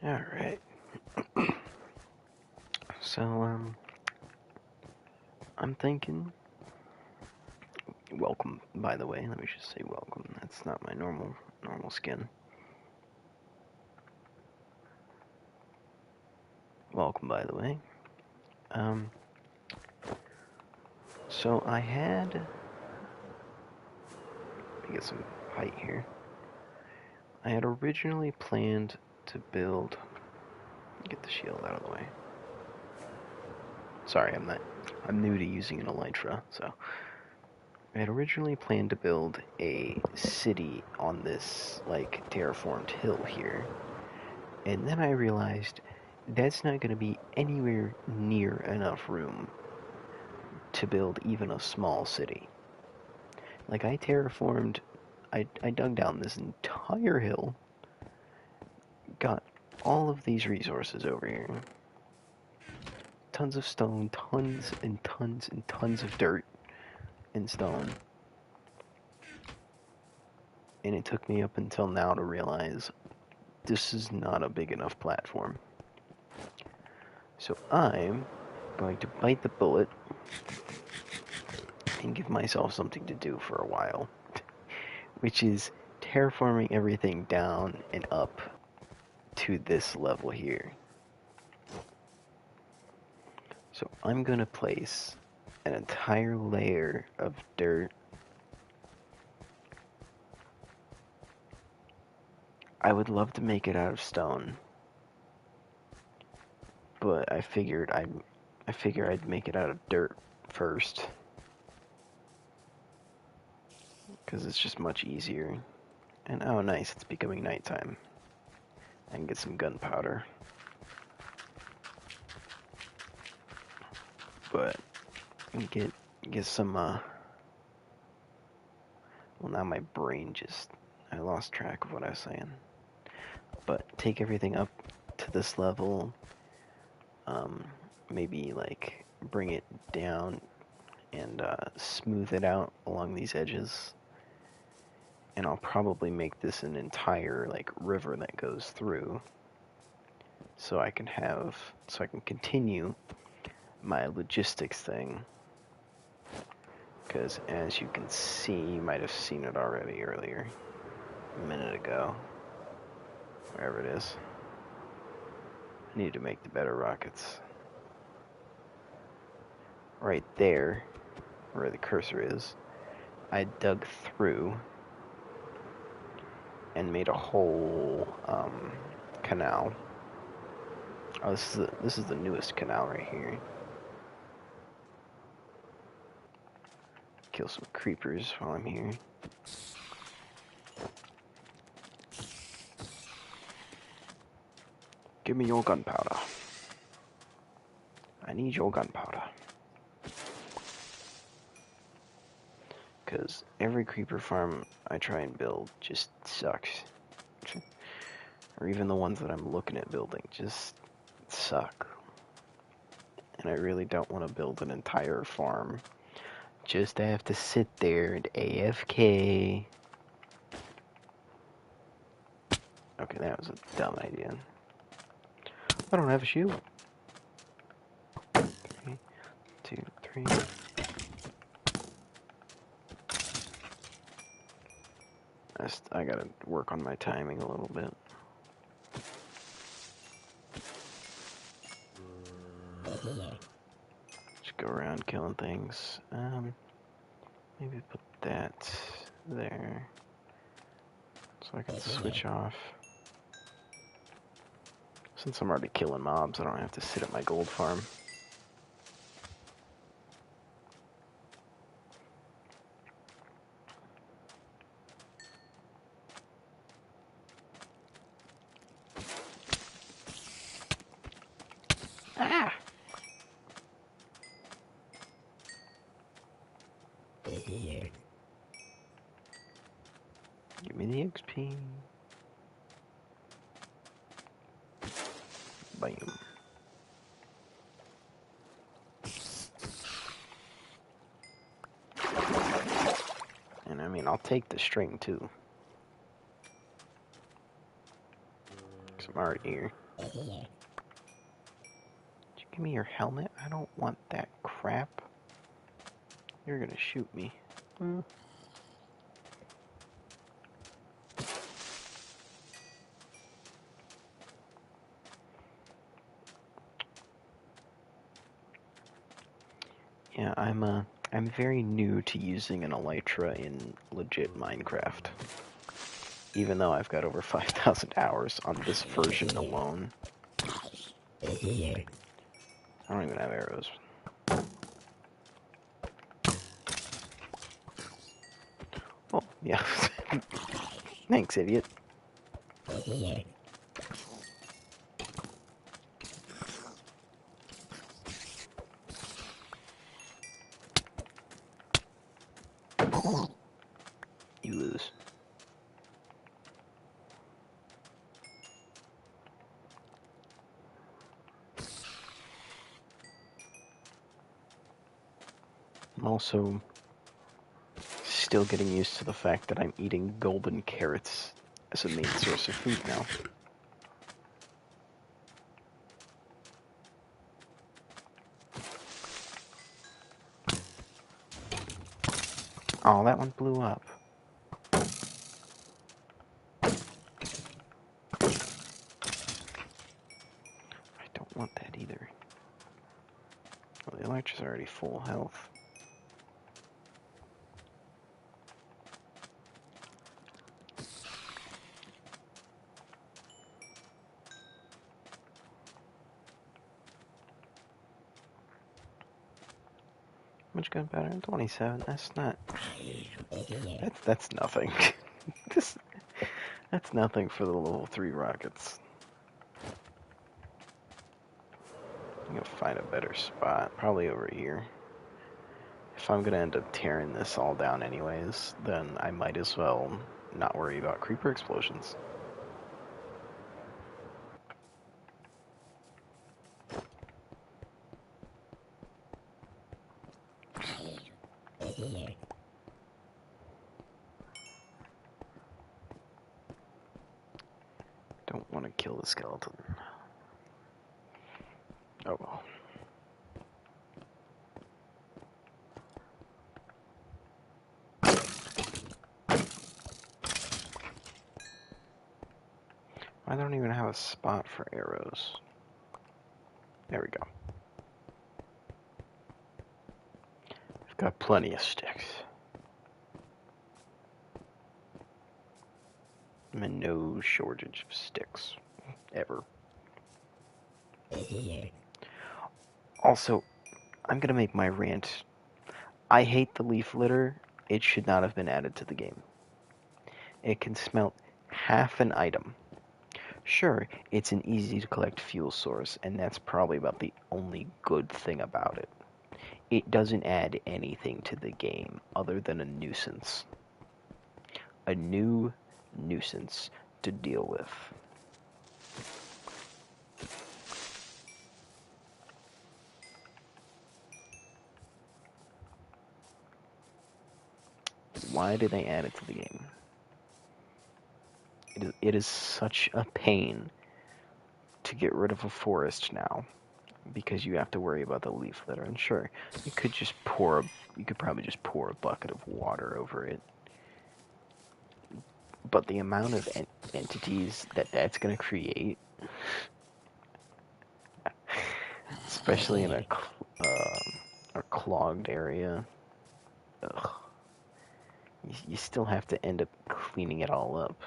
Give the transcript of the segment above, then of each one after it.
Alright. So, I'm thinking. Welcome, by the way. Let me just say welcome. That's not my normal skin. Welcome, by the way. So I had. Let me get some height here. I had originally planned to build. Get the shield out of the way. Sorry, I'm new to using an elytra, so. I had originally planned to build a city on this, like, terraformed hill here. And then I realized that's not going to be anywhere near enough room to build even a small city. Like, I terraformed, I dug down this entire hill, got all of these resources over here. Tons of stone, tons and tons and tons of dirt and stone. And it took me up until now to realize this is not a big enough platform. So I'm going to bite the bullet and give myself something to do for a while, which is terraforming everything down and up to this level here. So I'm going to place an entire layer of dirt. I would love to make it out of stone, but I figured I'd make it out of dirt first, because it's just much easier. And oh nice, it's becoming nighttime. I can get some gunpowder. But get some well, now my brain just, I lost track of what I was saying. But take everything up to this level, maybe like bring it down and smooth it out along these edges. And I'll probably make this an entire like river that goes through, so I can continue my logistics thing. Because as you can see, you might have seen it already earlier, a minute ago, wherever it is. I need to make the better rockets. Right there, where the cursor is, I dug through and made a whole canal. Oh, this is the newest canal right here. Kill some creepers while I'm here. Give me your gunpowder. I need your gunpowder. Because every creeper farm I try and build just sucks. Or even the ones that I'm looking at building just suck. And I really don't want to build an entire farm just to have to sit there and AFK. Okay, that was a dumb idea. I don't have a shield. 3, 2, 3. I gotta work on my timing a little bit. Just go around killing things. Maybe put that there, so I can switch off. Since I'm already killing mobs, I don't have to sit at my gold farm. Ah! Give me the XP. Bam. And I mean, I'll take the string too. 'Cause I'm already here. you give me your helmet? I don't want that crap. You're gonna shoot me. Yeah, I'm very new to using an elytra in legit Minecraft. Even though I've got over 5,000 hours on this version alone. I don't even have arrows. Oh, yeah. Thanks, idiot. You lose. I'm also still getting used to the fact that I'm eating golden carrots as a main source of food now. Oh, that one blew up. I don't want that either. Well, the elytra's already full health. How much gunpowder? 27. That's not. That's nothing. this That's nothing for the level 3 rockets. I'm gonna find a better spot, probably over here. If I'm gonna end up tearing this all down anyways, then I might as well not worry about creeper explosions. Don't want to kill the skeleton. Oh well. I don't even have a spot for arrows. There we go. I've got plenty of sticks. I'm in no shortage of sticks. Ever. Also, I'm gonna make my rant. I hate the leaf litter. It should not have been added to the game. It can smelt half an item. Sure, it's an easy to collect fuel source, and that's probably about the only good thing about it. It doesn't add anything to the game other than a nuisance. A new nuisance to deal with. Why did they add it to the game? It is such a pain to get rid of a forest now, because you have to worry about the leaf litter. And sure, you could probably just pour a bucket of water over it. But the amount of entities that's going to create, especially in a clogged area, ugh, you still have to end up cleaning it all up.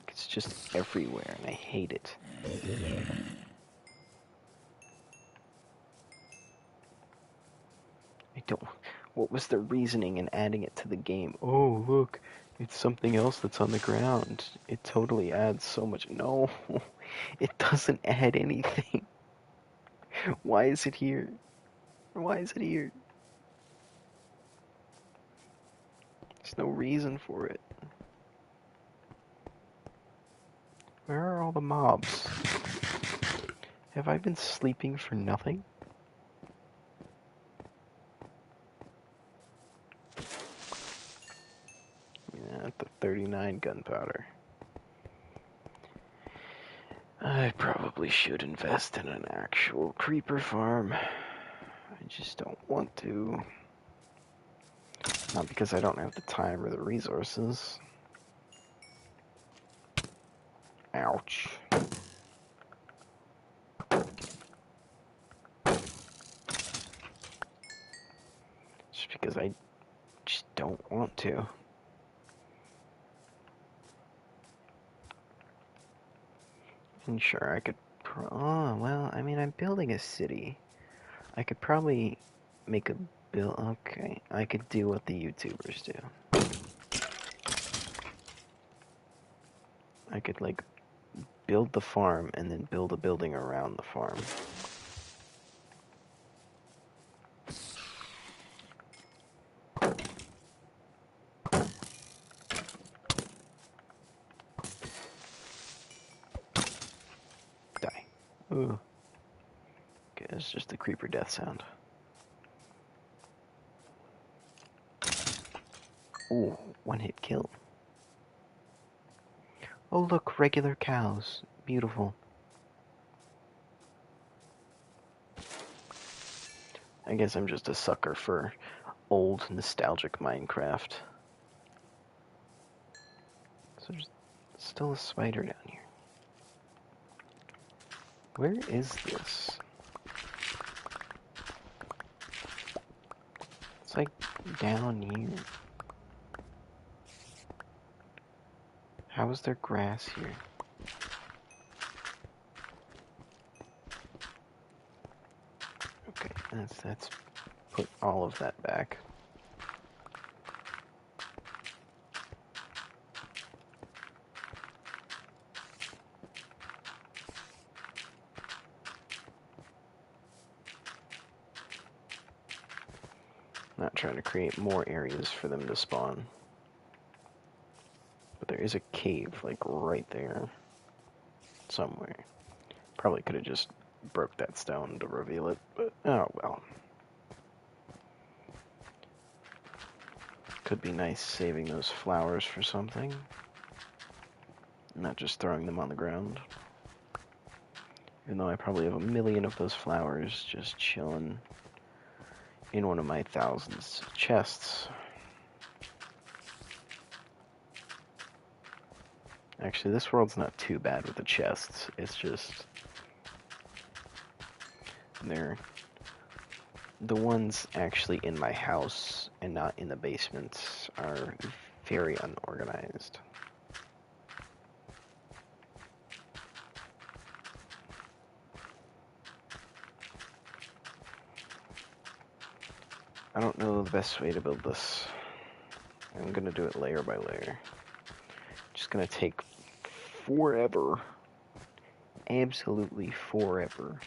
It's just everywhere, and I hate it. I don't. What was the reasoning in adding it to the game? Oh, look, it's something else that's on the ground. It totally adds so much. No, it doesn't add anything. Why is it here? Why is it here? There's no reason for it. Where are all the mobs? Have I been sleeping for nothing? Yeah, 39 gunpowder. I probably should invest in an actual creeper farm. I just don't want to. Not because I don't have the time or the resources. Ouch. Just because I just don't want to. And sure, I could... Oh, well, I mean, I'm building a city. I could probably make a build... Okay, I could do what the YouTubers do. I could, like, build the farm and then build a building around the farm. Die. Ooh. Okay, it's just the creeper death sound. Ooh, one hit kill. Oh look, regular cows. Beautiful. I guess I'm just a sucker for old, nostalgic Minecraft. So there's still a spider down here. Where is this? It's like down here. How is there grass here? Okay, that's put all of that back. Not trying to create more areas for them to spawn. But there is a cave, like, right there. Somewhere. Probably could have just broke that stone to reveal it, but oh well. Could be nice saving those flowers for something. Not just throwing them on the ground. Even though I probably have a million of those flowers just chilling in one of my thousands of chests. Actually, this world's not too bad with the chests. It's just... they're... the ones actually in my house and not in the basements are very unorganized. I don't know the best way to build this. I'm gonna do it layer by layer. Just gonna take forever. Absolutely forever.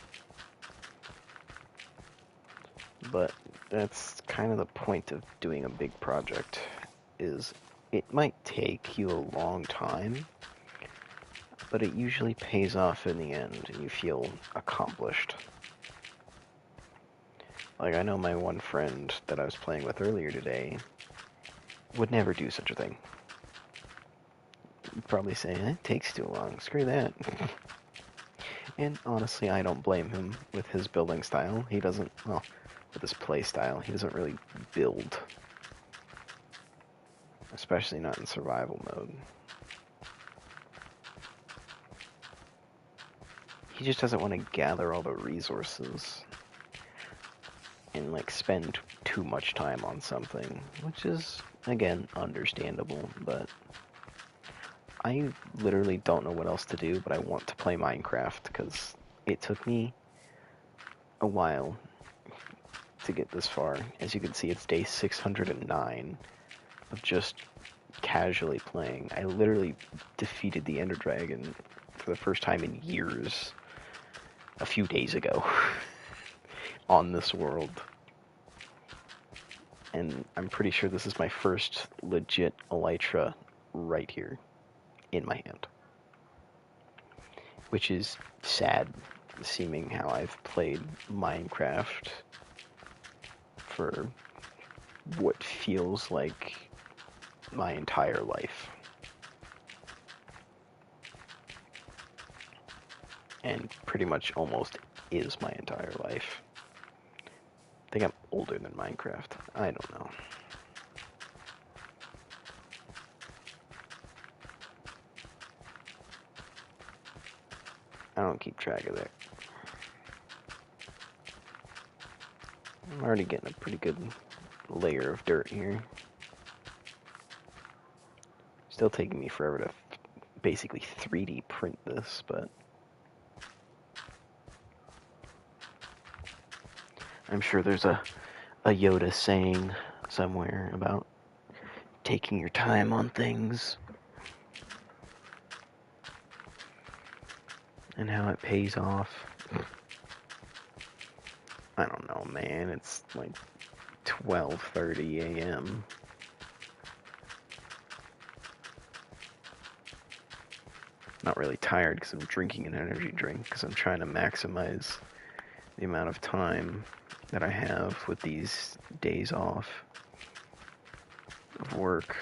But that's kind of the point of doing a big project, is it might take you a long time, but it usually pays off in the end and you feel accomplished. Like, I know my one friend that I was playing with earlier today would never do such a thing. He'd probably say, it takes too long, screw that. And honestly, I don't blame him with his building style. He doesn't, well, with his play style, he doesn't really build. Especially not in survival mode. He just doesn't want to gather all the resources and, like, spend too much time on something, which is, again, understandable, but I literally don't know what else to do, but I want to play Minecraft, because it took me a while to get this far. As you can see, it's day 609 of just casually playing. I literally defeated the Ender Dragon for the first time in years a few days ago on this world. And I'm pretty sure this is my first legit elytra right here in my hand. Which is sad, seeming how I've played Minecraft for what feels like my entire life. and pretty much almost is my entire life. I think I'm older than Minecraft. I don't know. I don't keep track of that. I'm already getting a pretty good layer of dirt here. Still taking me forever to basically 3D print this, but I'm sure there's a Yoda saying somewhere about taking your time on things and how it pays off. I don't know, man. It's like 12:30 a.m. Not really tired because I'm drinking an energy drink because I'm trying to maximize the amount of time that I have with these days off of work.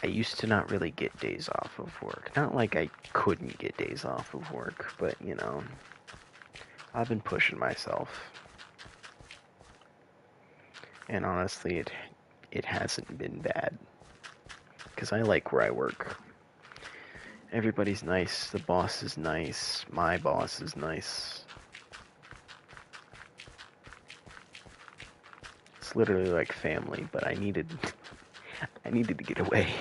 I used to not really get days off of work. Not like I couldn't get days off of work, but you know, I've been pushing myself. And honestly, it hasn't been bad. Because I like where I work. Everybody's nice, the boss is nice, my boss is nice. It's literally like family, but I needed to get away.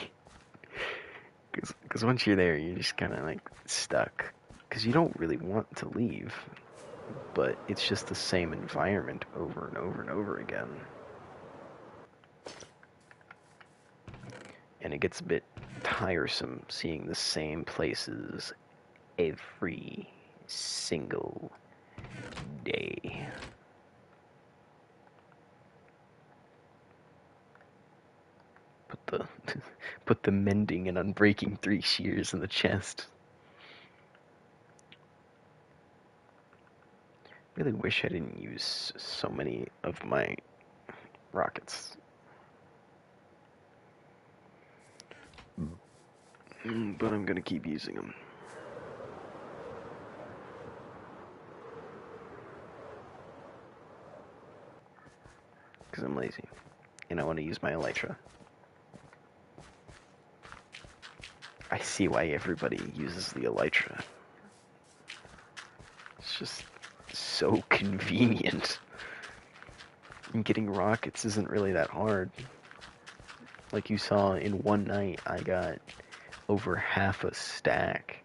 Because once you're there, you're just kind of like stuck. Because you don't really want to leave, but it's just the same environment over and over and over again. And it gets a bit tiresome seeing the same places every single day. Put the mending and unbreaking 3 shears in the chest. Really wish I didn't use so many of my rockets. But I'm gonna keep using them. Because I'm lazy. And I want to use my elytra. I see why everybody uses the elytra. It's just so convenient. And getting rockets isn't really that hard. Like you saw in one night, I got over half a stack.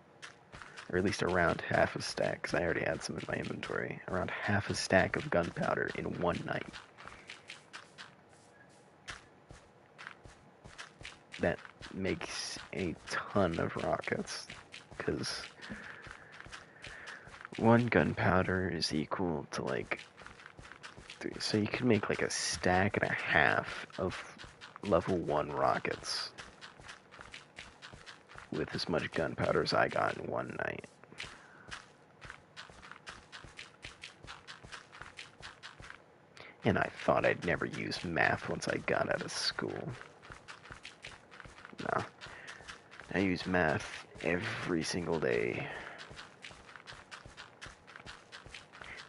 Or at least around half a stack, because I already had some in my inventory. Around half a stack of gunpowder in one night. That makes a ton of rockets, because one gunpowder is equal to like 3, so you could make like a stack and a half of level 1 rockets with as much gunpowder as I got in one night. And I thought I'd never use math once I got out of school. No. I use math every single day.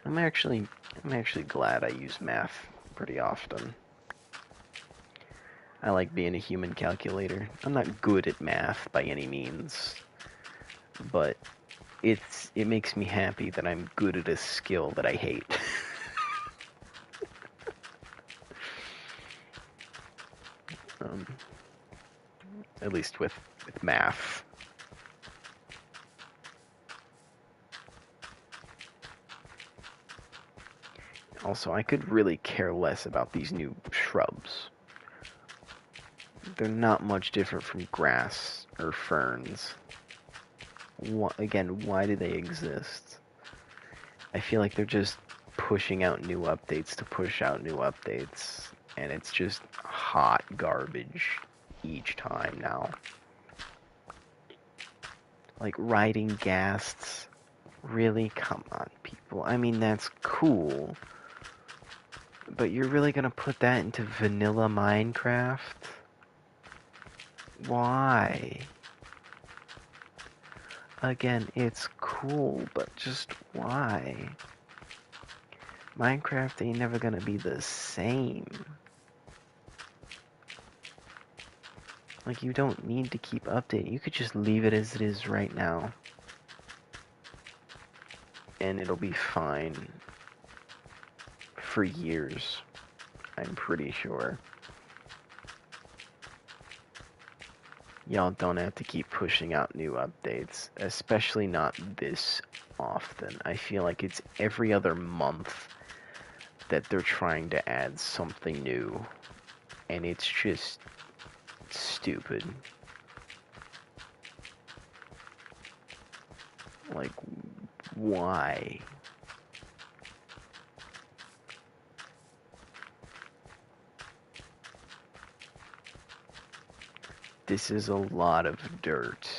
I'm actually glad I use math pretty often. I like being a human calculator. I'm not good at math by any means, but it makes me happy that I'm good at a skill that I hate. At least with math. Also, I could really care less about these new shrubs. They're not much different from grass or ferns. Again, why do they exist? I feel like they're just pushing out new updates to push out new updates, and it's just hot garbage each time now. Like riding ghasts. Really? Come on, people. I mean, that's cool. But you're really gonna put that into vanilla Minecraft? Why? again, it's cool, but just why? Minecraft ain't never gonna be the same. Like, you don't need to keep updating. You could just leave it as it is right now. And it'll be fine. For years. I'm pretty sure. Y'all don't have to keep pushing out new updates. Especially not this often. I feel like it's every other month that they're trying to add something new. And it's just stupid. Like, why? This is a lot of dirt.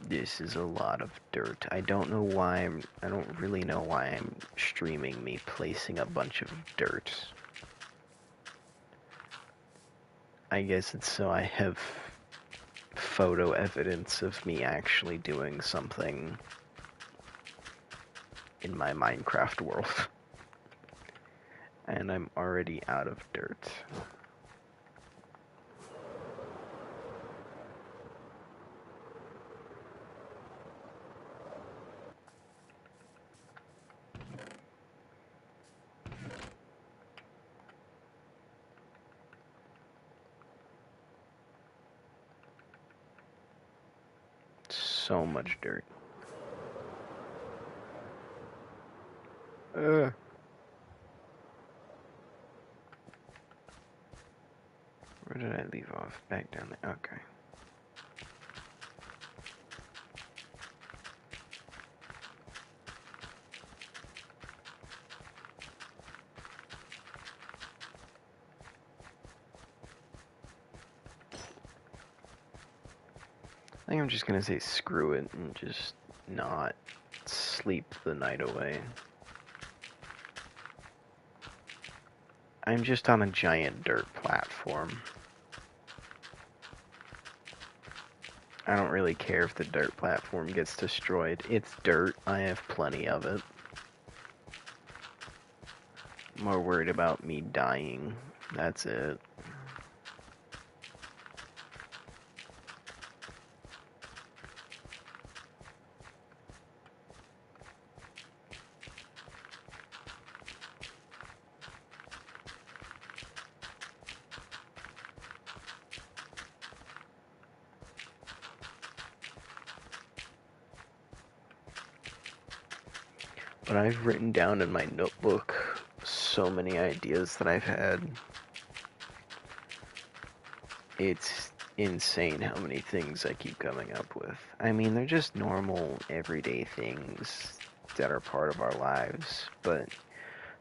This is a lot of dirt. I don't know why I don't really know why I'm streaming me placing a bunch of dirt. I guess it's so I have photo evidence of me actually doing something in my Minecraft world. And I'm already out of dirt. So much dirt. Where did I leave off? Back down there. Okay. I think I'm just gonna say screw it and just not sleep the night away. I'm just on a giant dirt platform. I don't really care if the dirt platform gets destroyed. It's dirt. I have plenty of it. I'm more worried about me dying. That's it. But I've written down in my notebook so many ideas that I've had. It's insane how many things I keep coming up with. I mean, they're just normal, everyday things that are part of our lives. But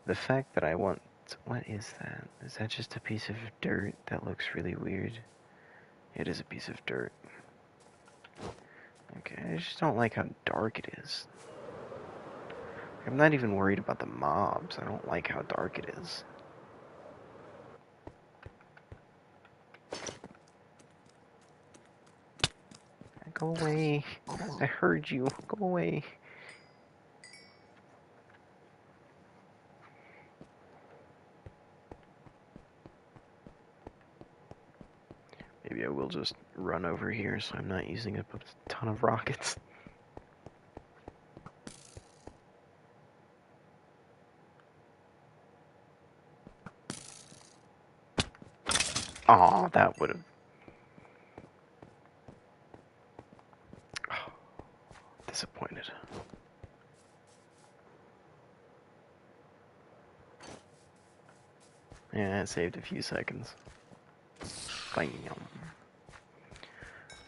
the fact that I want... What is that? Is that just a piece of dirt that looks really weird? It is a piece of dirt. Okay, I just don't like how dark it is. I'm not even worried about the mobs. I don't like how dark it is. Go away. I heard you. Go away. Maybe I will just run over here so I'm not using up a ton of rockets. Aw, that would have... Oh, disappointed. Yeah, it saved a few seconds. Bam.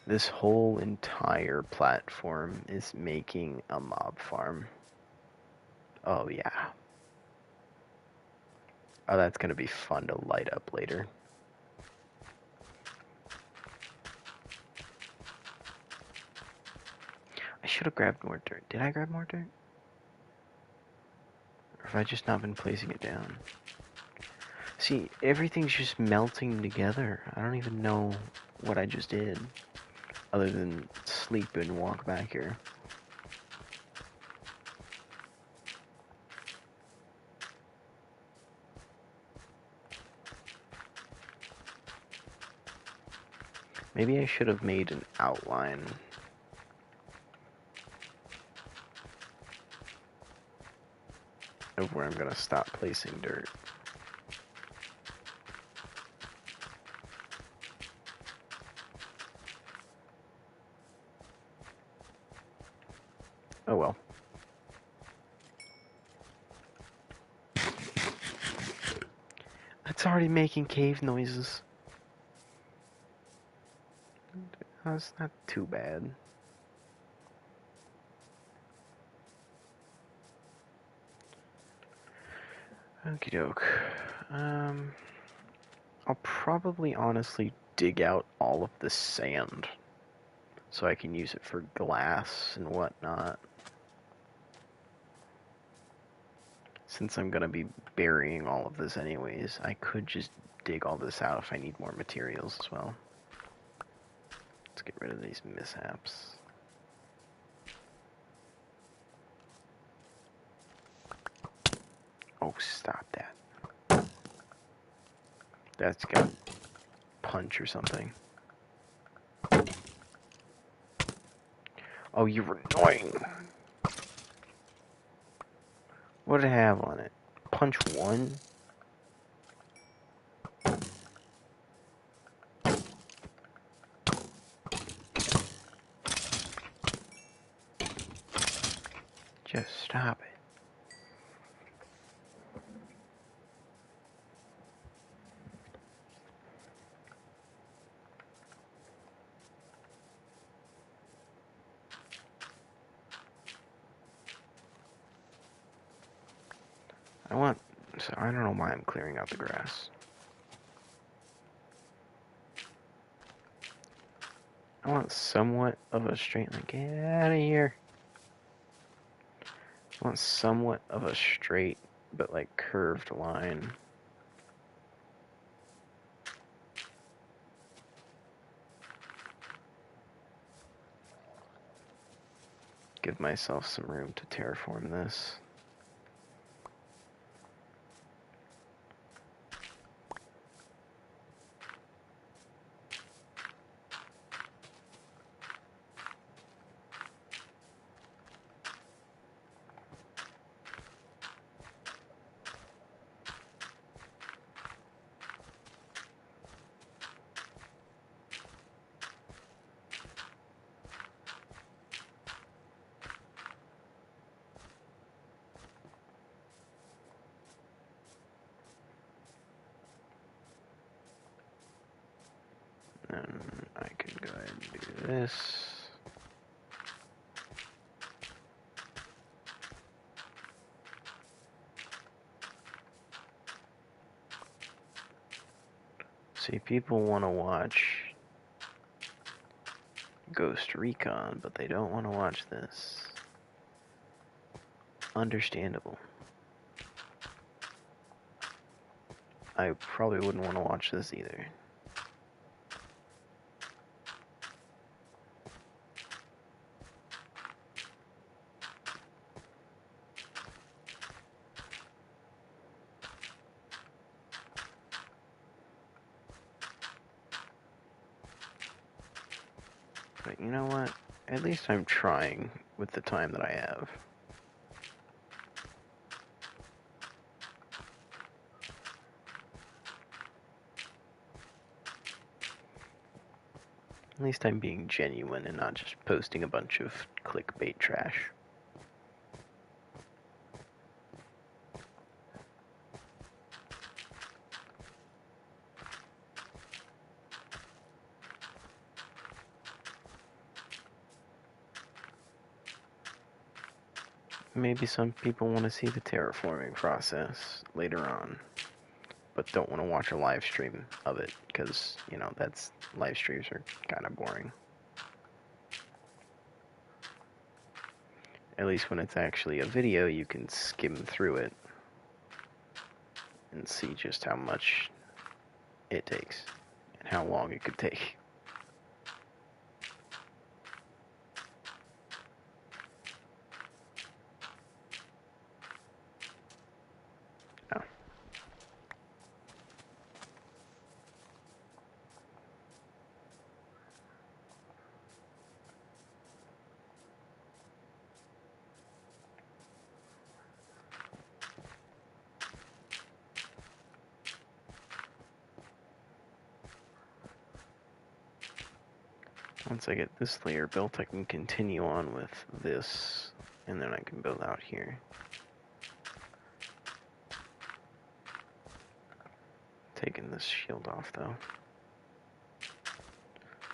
This whole entire platform is making a mob farm. Oh, yeah. Oh, that's gonna be fun to light up later. I should have grabbed more dirt. Did I grab more dirt? Or have I just not been placing it down? See, everything's just melting together. I don't even know what I just did, other than sleep and walk back here. Maybe I should have made an outline of where I'm going to stop placing dirt. Oh well. It's already making cave noises. That's not too bad. Okie doke. I'll probably honestly dig out all of the sand so I can use it for glass and whatnot. Since I'm gonna be burying all of this anyways, I could just dig all this out if I need more materials as well. Let's get rid of these mishaps. Oh, stop that. That's got punch or something. Oh, you're annoying. What did it have on it? Punch 1? Just stop it. I don't know why I'm clearing out the grass. I want somewhat of a straight line. Get out of here. I want somewhat of a straight, but like curved line. Give myself some room to terraform this. And I can go ahead and do this. See, people want to watch Ghost Recon, but they don't want to watch this. Understandable. I probably wouldn't want to watch this either. But you know what? At least I'm trying with the time that I have. At least I'm being genuine and not just posting a bunch of clickbait trash. Maybe some people want to see the terraforming process later on, but don't want to watch a live stream of it, because, you know, live streams are kind of boring. At least when it's actually a video, you can skim through it and see just how much it takes and how long it could take. Once I get this layer built, I can continue on with this, and then I can build out here. Taking this shield off, though.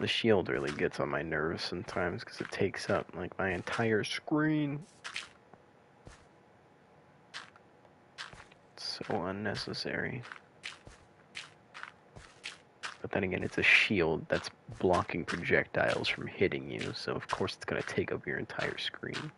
The shield really gets on my nerves sometimes because it takes up, like, my entire screen. It's so unnecessary. But then again, it's a shield that's blocking projectiles from hitting you, so of course it's going to take up your entire screen.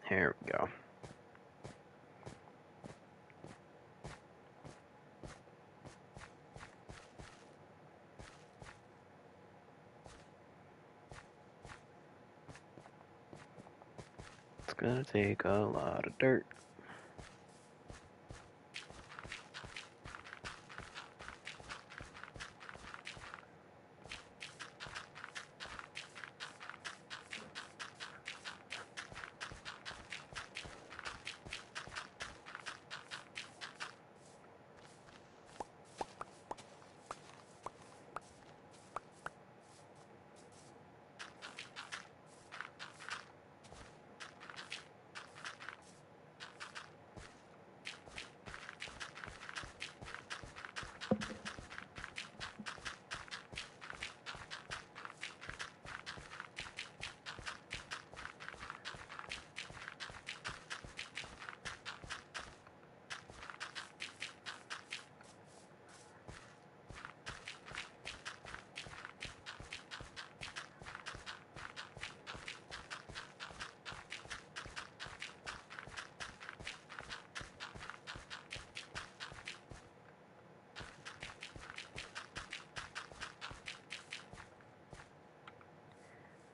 There we go. It's gonna take a lot of dirt.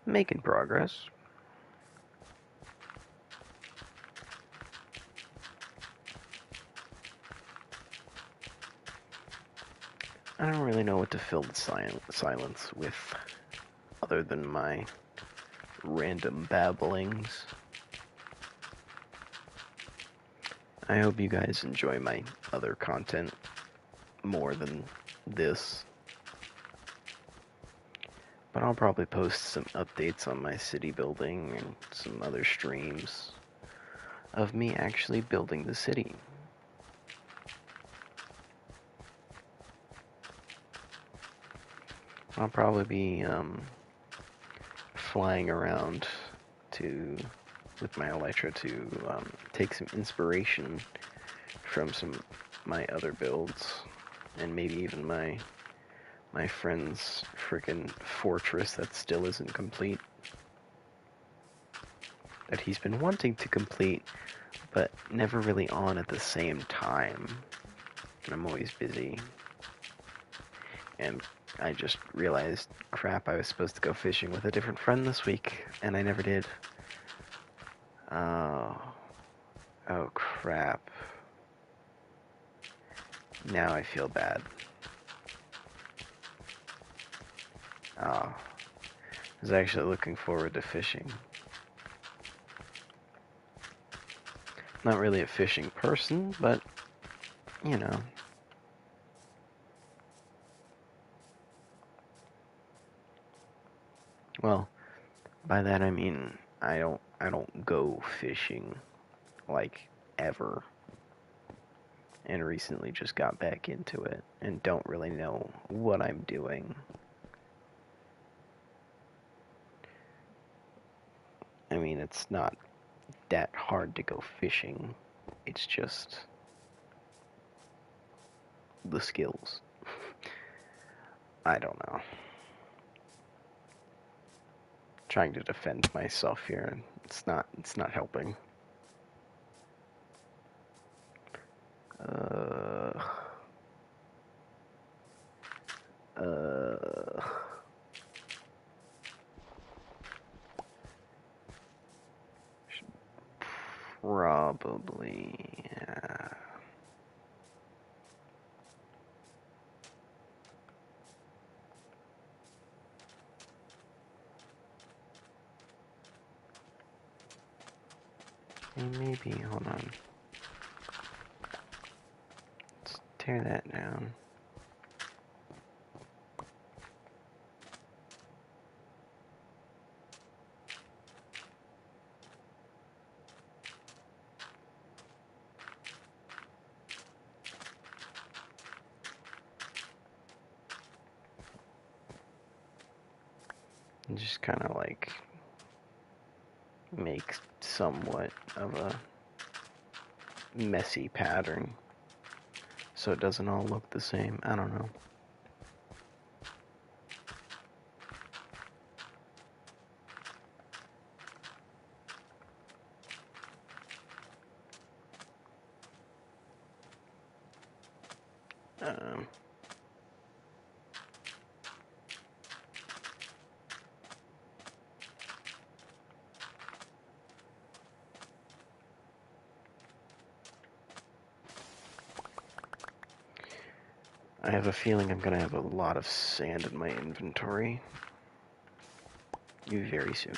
Making progress. I don't really know what to fill the silence with, other than my random babblings. I hope you guys enjoy my other content more than this. But I'll probably post some updates on my city building and some other streams of me actually building the city. I'll probably be flying around with my Elytra to take some inspiration from my other builds, and maybe even my friend's freaking fortress that still isn't complete, that he's been wanting to complete but never really on at the same time, and I'm always busy. And I just realized, crap, I was supposed to go fishing with a different friend this week, and I never did. Oh crap. Now I feel bad. I was actually looking forward to fishing. Not really a fishing person, but, you know. Well, by that I mean I don't go fishing, like, ever. And recently just got back into it and don't really know what I'm doing. I mean, it's not that hard to go fishing. It's just the skills. I don't know. Trying to defend myself here. It's not helping. Uh Probably, yeah. maybe, hold on. Let's tear that down. And just kind of like make somewhat of a messy pattern so it doesn't all look the same. I don't know. Um, I have a feeling I'm gonna have a lot of sand in my inventory very soon.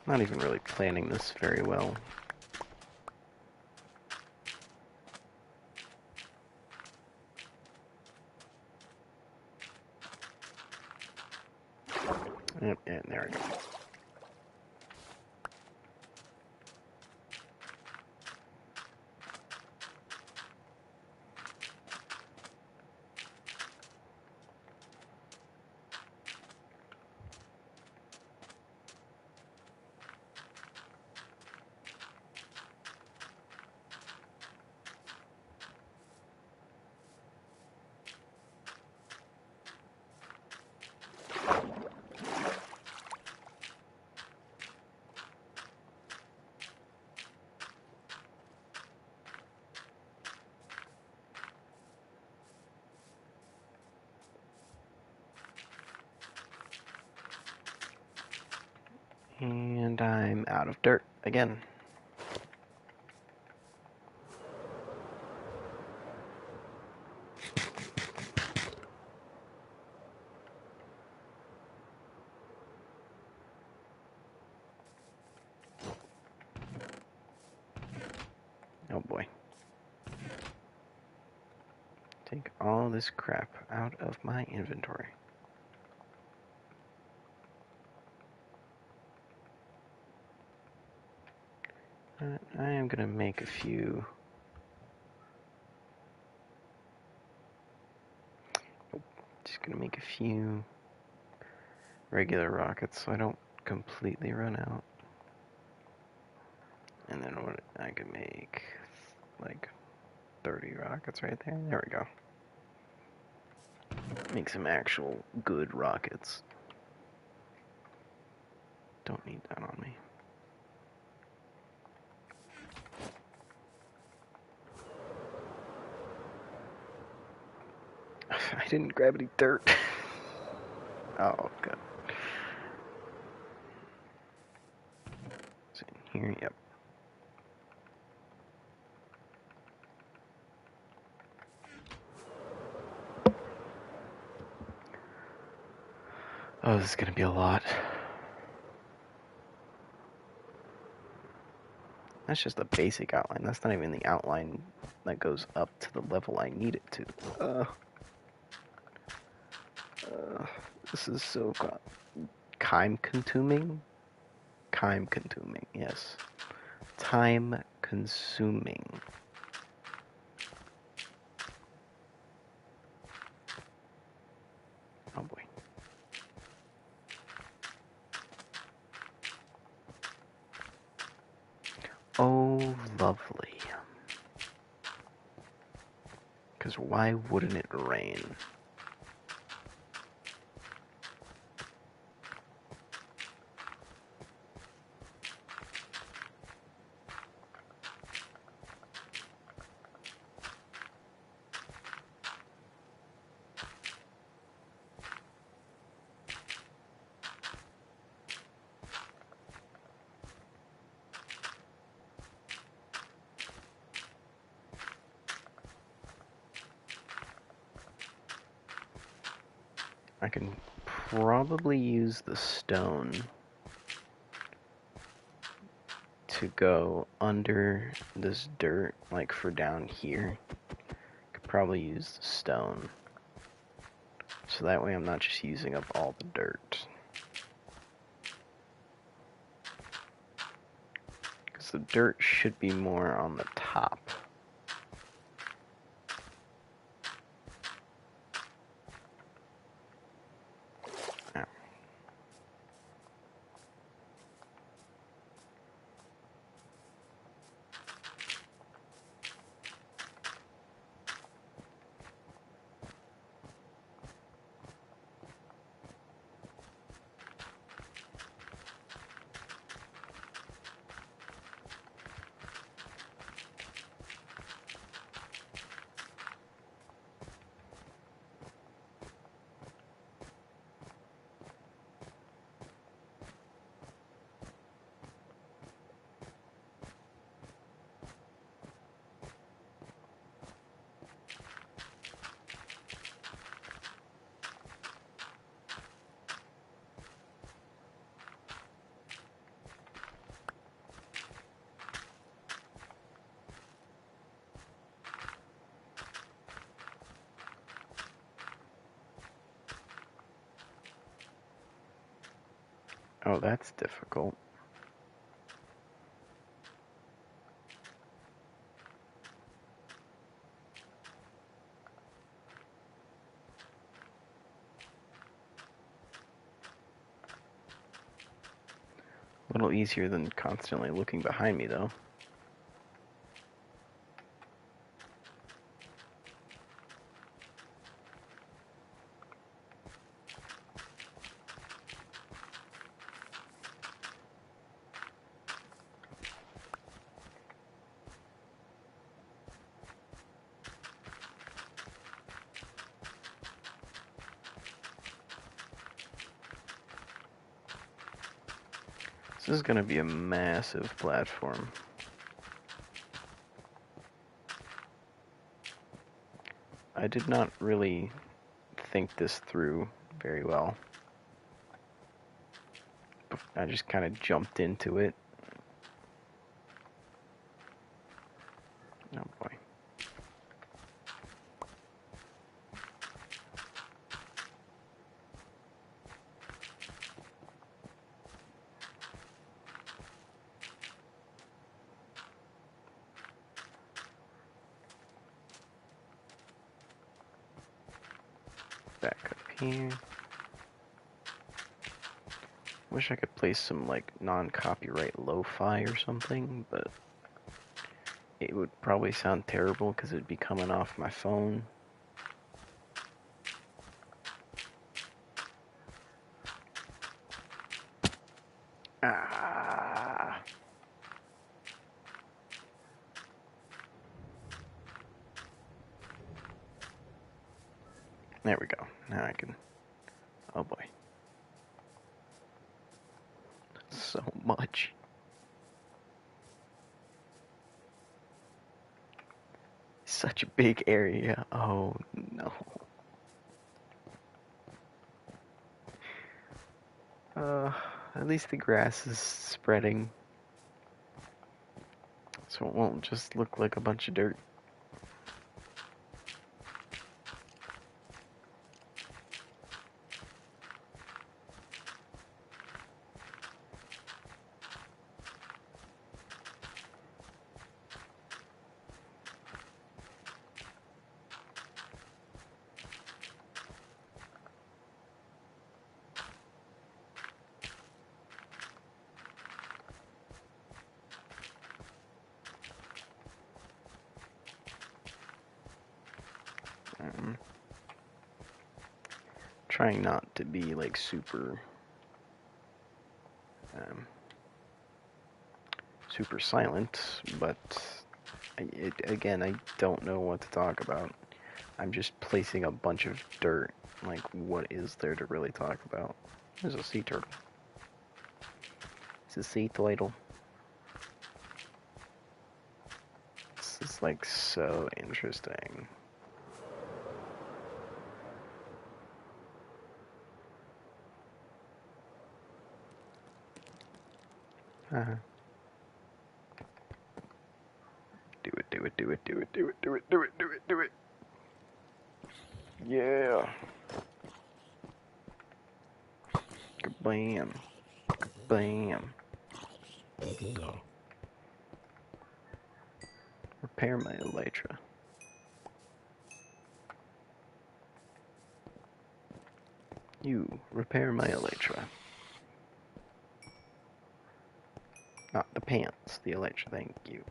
Not even really planning this very well. And there we go. And I'm out of dirt again. Oh boy. Take all this crap out of my inventory. I am gonna make a few. Nope. Just gonna make a few regular rockets so I don't completely run out. And then what I can make like 30 rockets right there. There we go. Make some actual good rockets. Don't need that on me. I didn't grab any dirt. Oh, good. It's in here, yep. Oh, this is gonna be a lot. That's just a basic outline. That's not even the outline that goes up to the level I need it to. This is so time-consuming. Time-consuming, yes. Time-consuming. Oh boy. Oh, lovely. Because why wouldn't it rain? I can probably use the stone to go under this dirt, like for down here. Could probably use the stone. So that way I'm not just using up all the dirt. Because the dirt should be more on the top. Oh, that's difficult. A little easier than constantly looking behind me, though. This is going to be a massive platform. I did not really think this through very well. I just kind of jumped into it. Oh boy. Back up here. Wish I could play some like non-copyright lo-fi or something, but it would probably sound terrible because it'd be coming off my phone. Ah. There we go. Now I can. Oh boy. So much. Such a big area. Oh no. At least the grass is spreading. So it won't just look like a bunch of dirt. Trying not to be like super super silent, but again, I don't know what to talk about. I'm just placing a bunch of dirt. Like, what is there to really talk about? There's a sea turtle. It's a sea turtle. This is like so interesting. Do it, do it, do it, do it, do it, do it, do it, do it, do it. Yeah. Kabam. Kabam. Repair my elytra. You, repair my elytra. Not the pants, the elytra, thank you.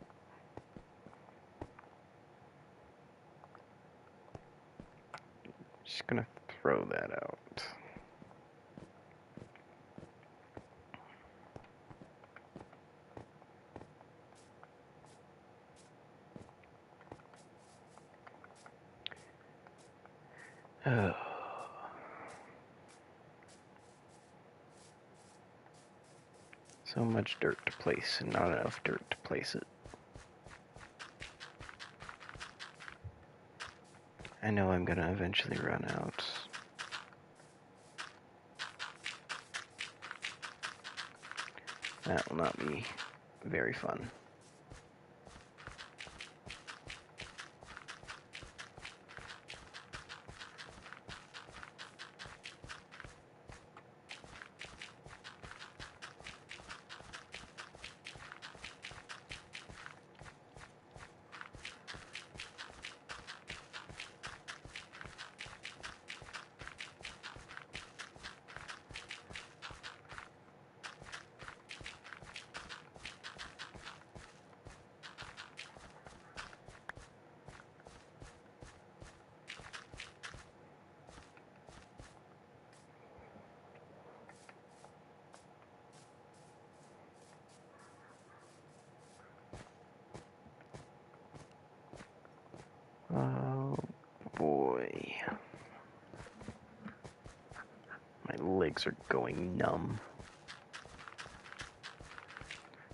Just gonna throw that out. Oh. So much dirt to place and not enough dirt to place it. I know I'm gonna eventually run out. That will not be very fun. Oh boy. My legs are going numb.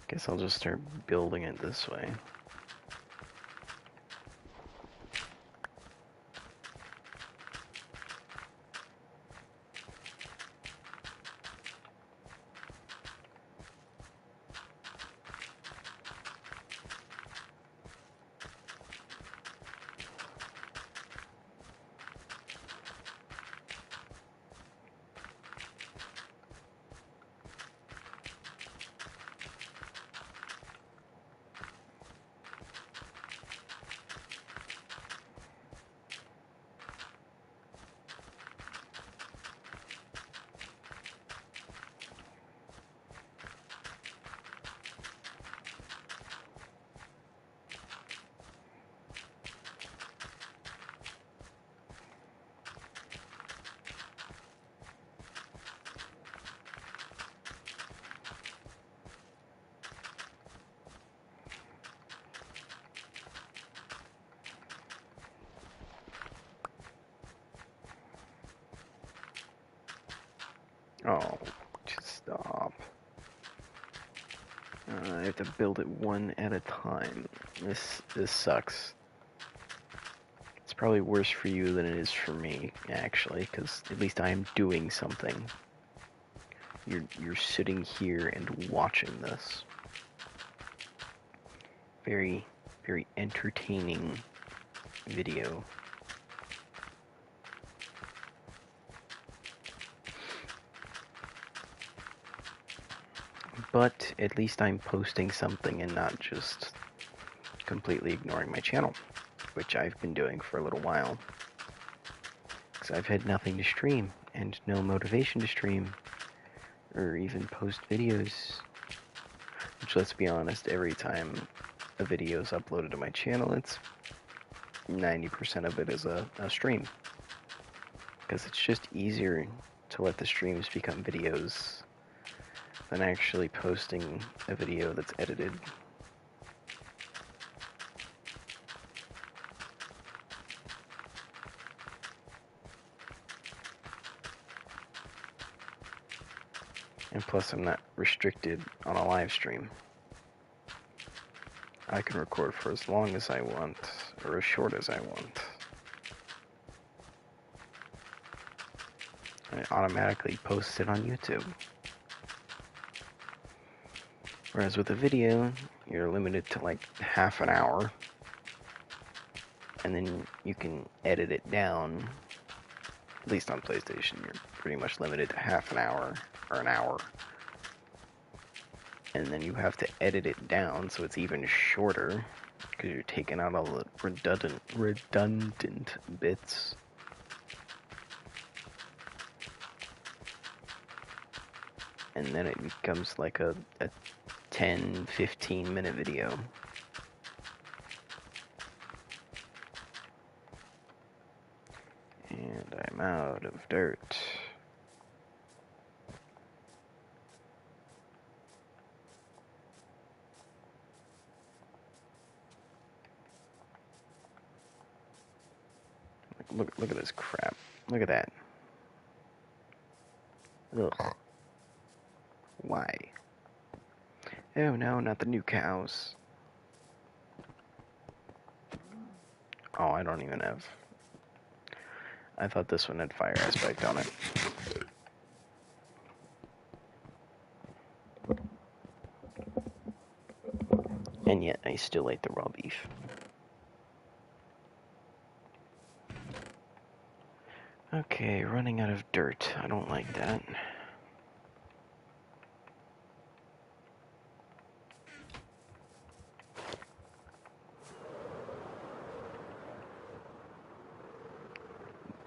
Guess I'll just start building it this way. Oh, just stop. I have to build it one at a time. This sucks. It's probably worse for you than it is for me, actually, because at least I am doing something. You're sitting here and watching this. Very, very entertaining video. But at least I'm posting something and not just completely ignoring my channel, which I've been doing for a little while. Because I've had nothing to stream, and no motivation to stream, or even post videos. Which, let's be honest, every time a video is uploaded to my channel, it's 90% of it is a stream. Because it's just easier to let the streams become videos than actually posting a video that's edited. And plus, I'm not restricted on a live stream. I can record for as long as I want, or as short as I want. I automatically post it on YouTube. Whereas with a video, you're limited to like half an hour, and then you can edit it down. At least on PlayStation, you're pretty much limited to half an hour or an hour. And then you have to edit it down so it's even shorter, because you're taking out all the redundant bits. And then it becomes like a 10, 15 minute video. And I'm out of dirt. Look at this crap. Look at that. Ugh. Why? Oh no, not the new cows. Oh, I don't even have... I thought this one had fire aspect on it. And yet, I still ate the raw beef. Okay, running out of dirt. I don't like that.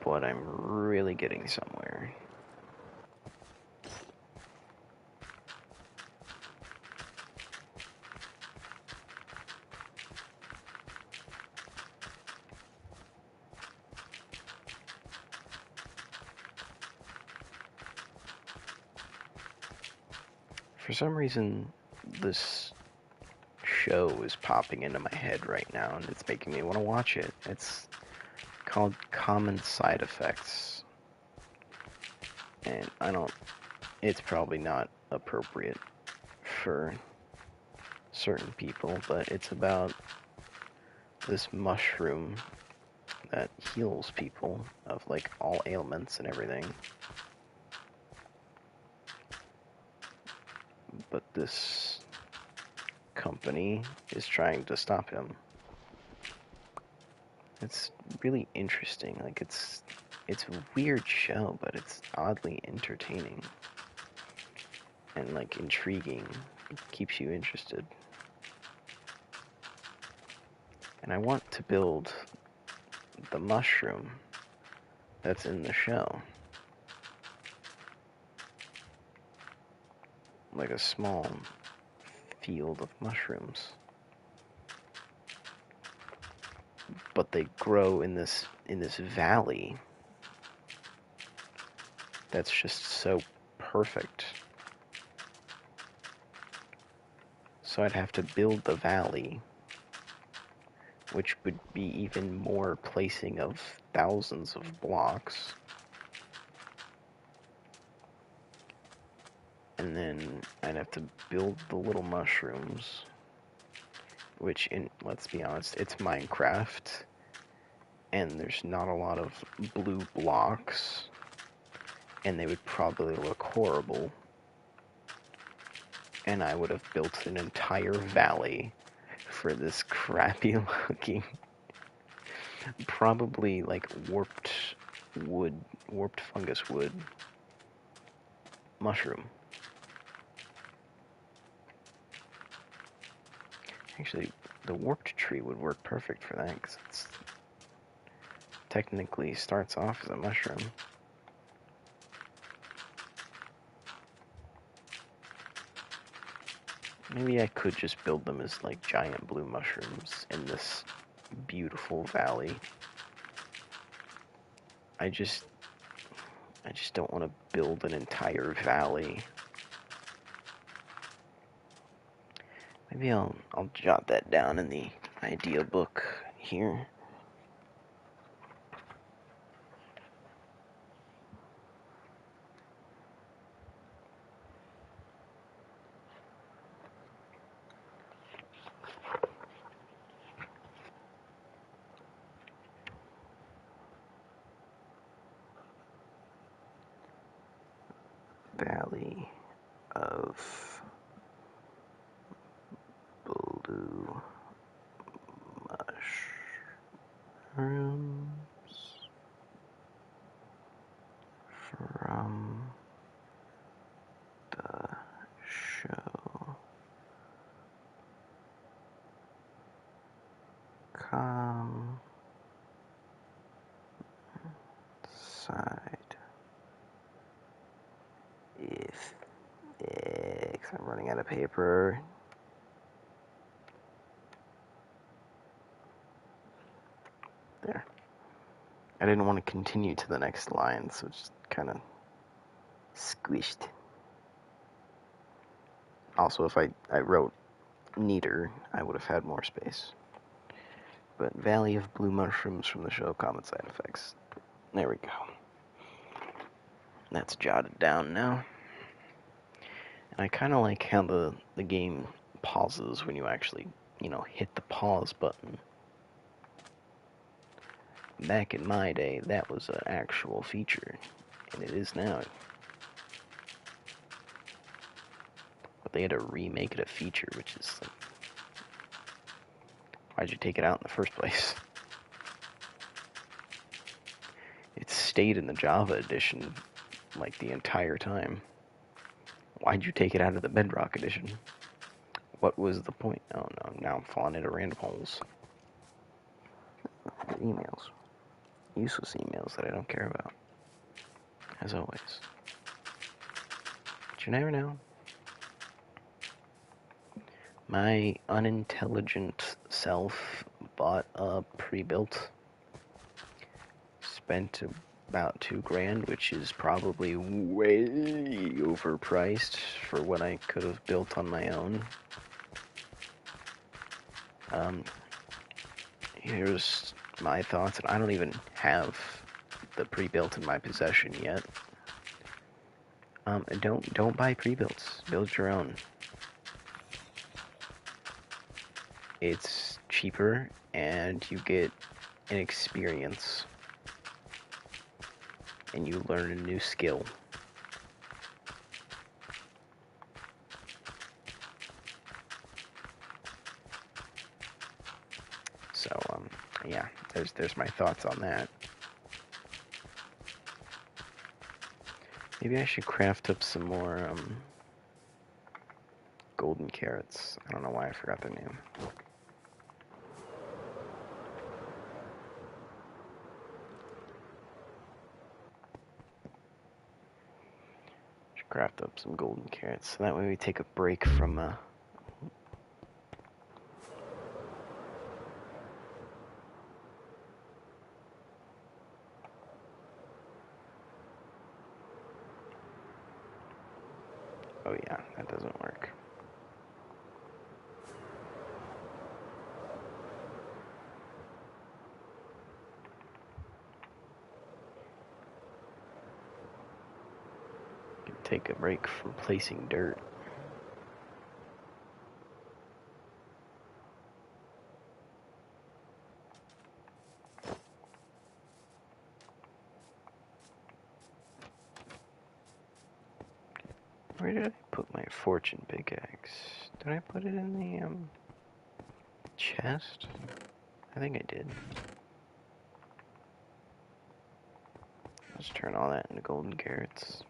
But I'm really getting somewhere. For some reason, this show is popping into my head right now, and it's making me want to watch it. It's called Common Side Effects. And I don't... It's probably not appropriate for certain people, but it's about this mushroom that heals people of like all ailments and everything. But this company is trying to stop him. It's really interesting. Like it's a weird show, but it's oddly entertaining and like intriguing. It keeps you interested. And I want to build the mushroom that's in the show. Like a small field of mushrooms. But they grow in this valley that's just so perfect. So I'd have to build the valley, which would be even more placing of thousands of blocks. And then I'd have to build the little mushrooms, which, let's be honest, it's Minecraft, and there's not a lot of blue blocks, and they would probably look horrible. And I would have built an entire valley for this crappy looking, probably like warped fungus wood mushroom. Actually, the warped tree would work perfect for that, because it's technically starts off as a mushroom. Maybe I could just build them as like giant blue mushrooms in this beautiful valley. I just don't want to build an entire valley. Maybe I'll jot that down in the idea book here. Valley of rooms from the show come side if X. I'm running out of paper. There. I didn't want to continue to the next line, so it's just kind of squished. Also, if I wrote neater, I would have had more space. But Valley of Blue Mushrooms from the show Common Side Effects. There we go. That's jotted down now. And I kind of like how the game pauses when you actually, hit the pause button. Back in my day, that was an actual feature, and it is now. But they had to remake it a feature, which is like, why'd you take it out in the first place? It stayed in the Java edition like the entire time. Why'd you take it out of the Bedrock edition? What was the point? Oh no, now I'm falling into random holes. Emails. Useless emails that I don't care about. As always. But you never know. My unintelligent self bought a pre-built. Spent about $2,000, which is probably way overpriced for what I could have built on my own. Here's my thoughts, and I don't even have the pre-built in my possession yet. Don't buy pre-builts. Build your own. It's cheaper, and you get an experience, and you learn a new skill. So, yeah, there's my thoughts on that. Maybe I should craft up some more, golden carrots. I don't know why I forgot their name. Should craft up some golden carrots, so that way we take a break from, oh yeah, that doesn't work. Take a break from placing dirt. Where did I put my fortune pickaxe? Did I put it in the, chest? I think I did. Let's turn all that into golden carrots.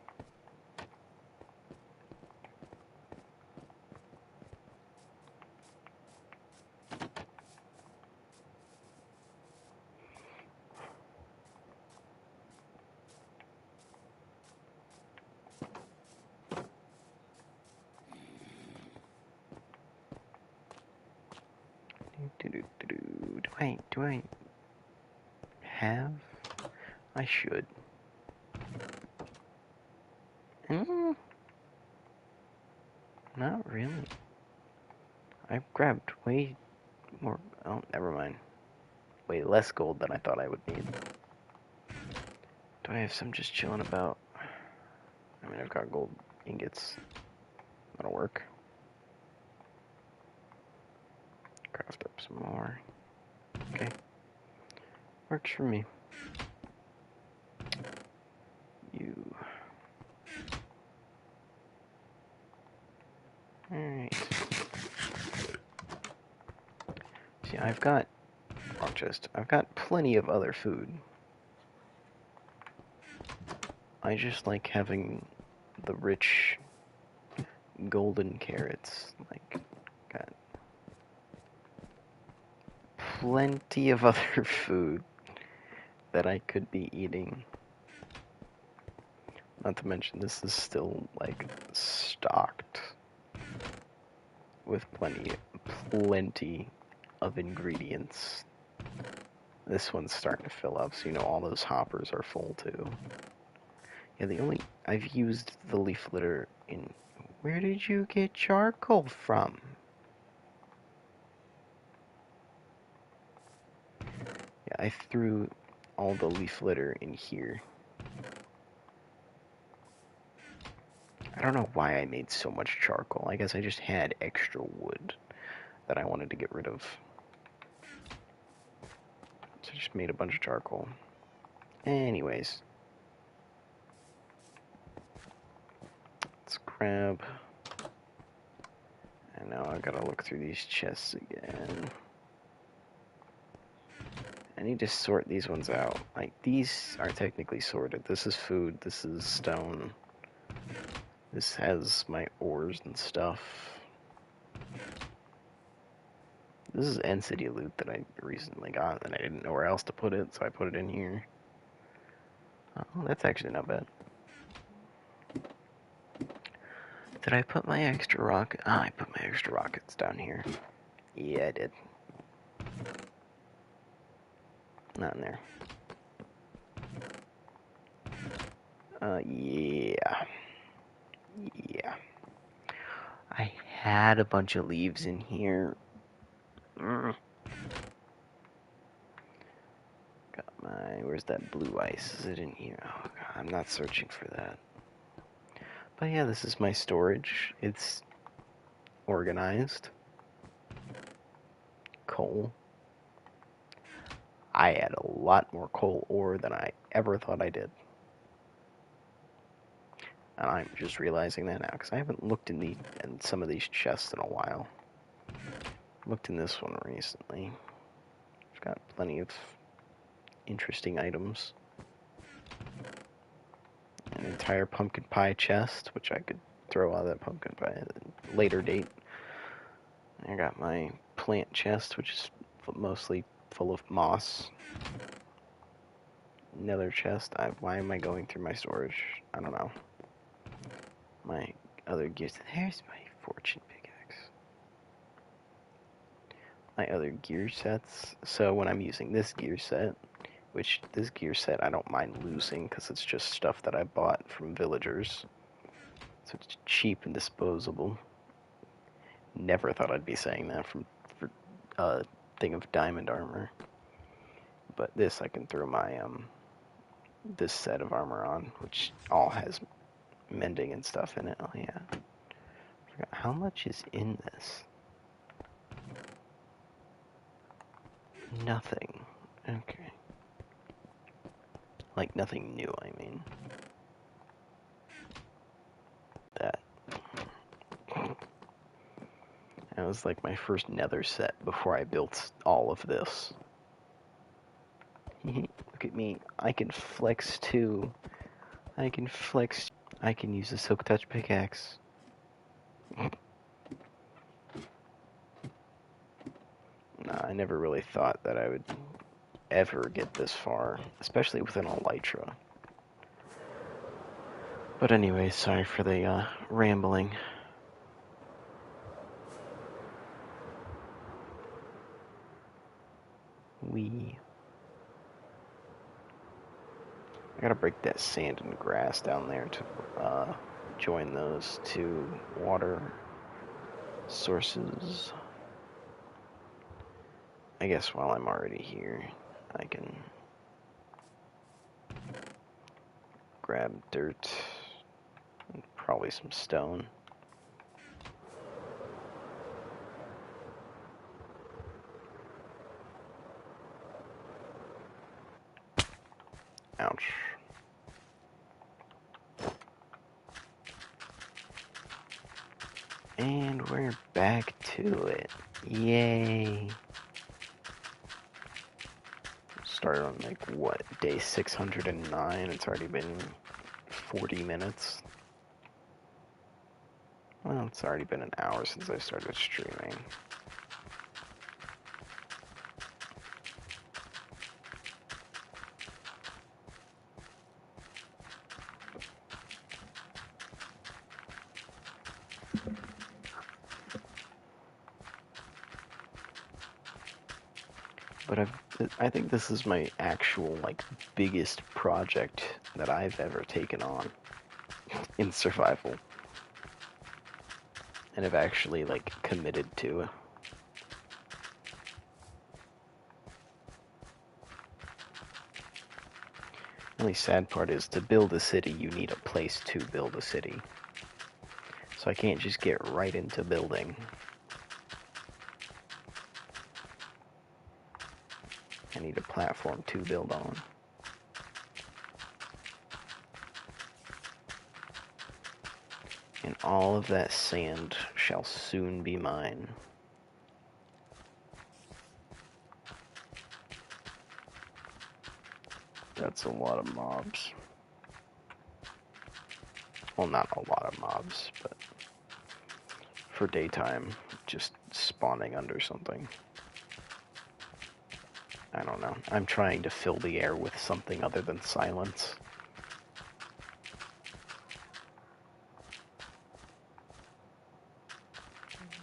Do I have? I should. Not really. I grabbed way more. Oh, never mind. Way less gold than I thought I would need. Do I have some just chilling about? I mean, I've got gold ingots. That'll work. Craft up some more. Okay. Works for me. You. Alright. See, I've got Rock chest. I've got plenty of other food. I just like having the rich golden carrots. Like, got plenty of other food that I could be eating. Not to mention, this is still, like, stocked with plenty of ingredients. This one's starting to fill up, so you know all those hoppers are full, too. Yeah, I've used the leaf litter in... Where did you get charcoal from? Yeah, I threw all the leaf litter in here. I don't know why I made so much charcoal. I guess I just had extra wood that I wanted to get rid of. So I just made a bunch of charcoal. Anyways. Let's grab... And now I gotta look through these chests again. I need to sort these ones out. Like, these are technically sorted. This is food, this is stone. This has my ores and stuff. This is end city loot that I recently got, and I didn't know where else to put it, so I put it in here. Oh, that's actually not bad. Did I put my extra rocket? Ah, I put my extra rockets down here. Yeah, I did. Not in there. Yeah. Yeah. I had a bunch of leaves in here. Got my... Where's that blue ice? Is it in here? Oh, God, I'm not searching for that. But yeah, this is my storage. It's organized. Coal. I had a lot more coal ore than I ever thought I did. And I'm just realizing that now, because I haven't looked in some of these chests in a while. Looked in this one recently. It's got plenty of interesting items. An entire pumpkin pie chest, which I could throw out of that pumpkin pie at a later date. I got my plant chest, which is mostly full of moss. Nether chest. Why am I going through my storage? I don't know. My other gears. There's my fortune pickaxe. My other gear sets. So when I'm using this gear set, which this gear set I don't mind losing because it's just stuff that I bought from villagers. So it's cheap and disposable. Never thought I'd be saying that for a thing of diamond armor. But this I can throw my this set of armor on, which all has mending and stuff in it. Oh yeah. Forgot how much is in this? Nothing. Okay. Like nothing new, I mean. That. That was like my first nether set before I built all of this. Look at me. I can flex too. I can flex. I can use the silk touch pickaxe. Nah, I never really thought that I would ever get this far, especially with an elytra. But anyway, sorry for the rambling. I gotta break that sand and grass down there to join those two water sources. I guess while I'm already here, I can grab dirt and probably some stone. Ouch. And we're back to it. Yay. started on, like, what, day 609? It's already been 40 minutes. Well, it's already been an hour since I started streaming. But I think this is my actual, like, biggest project that I've ever taken on in survival. And have actually, like, committed to. The only sad part is, to build a city, you need a place to build a city. So I can't just get right into building. I need a platform to build on. And all of that sand shall soon be mine. That's a lot of mobs. Well, not a lot of mobs, but for daytime, just spawning under something. I don't know. I'm trying to fill the air with something other than silence.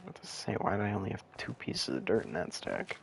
What to say? Why do I only have 2 pieces of dirt in that stack?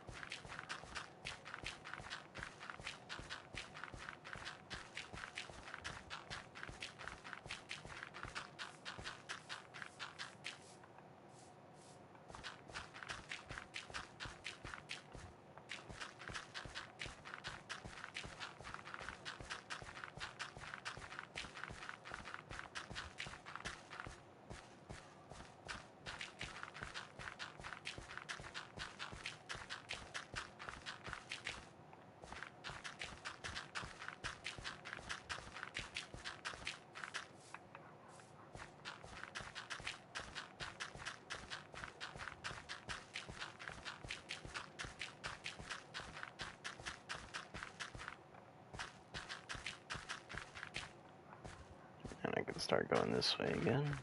And I can start going this way again.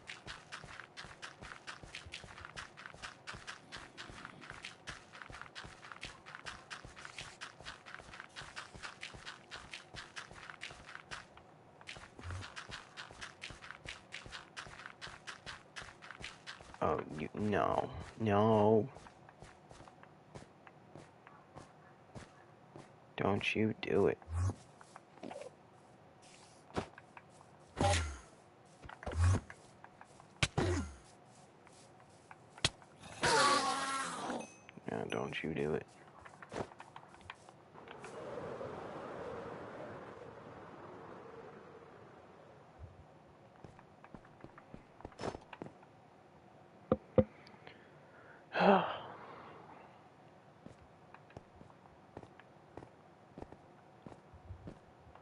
Oh, no. No. Don't you do it. No, don't you do it.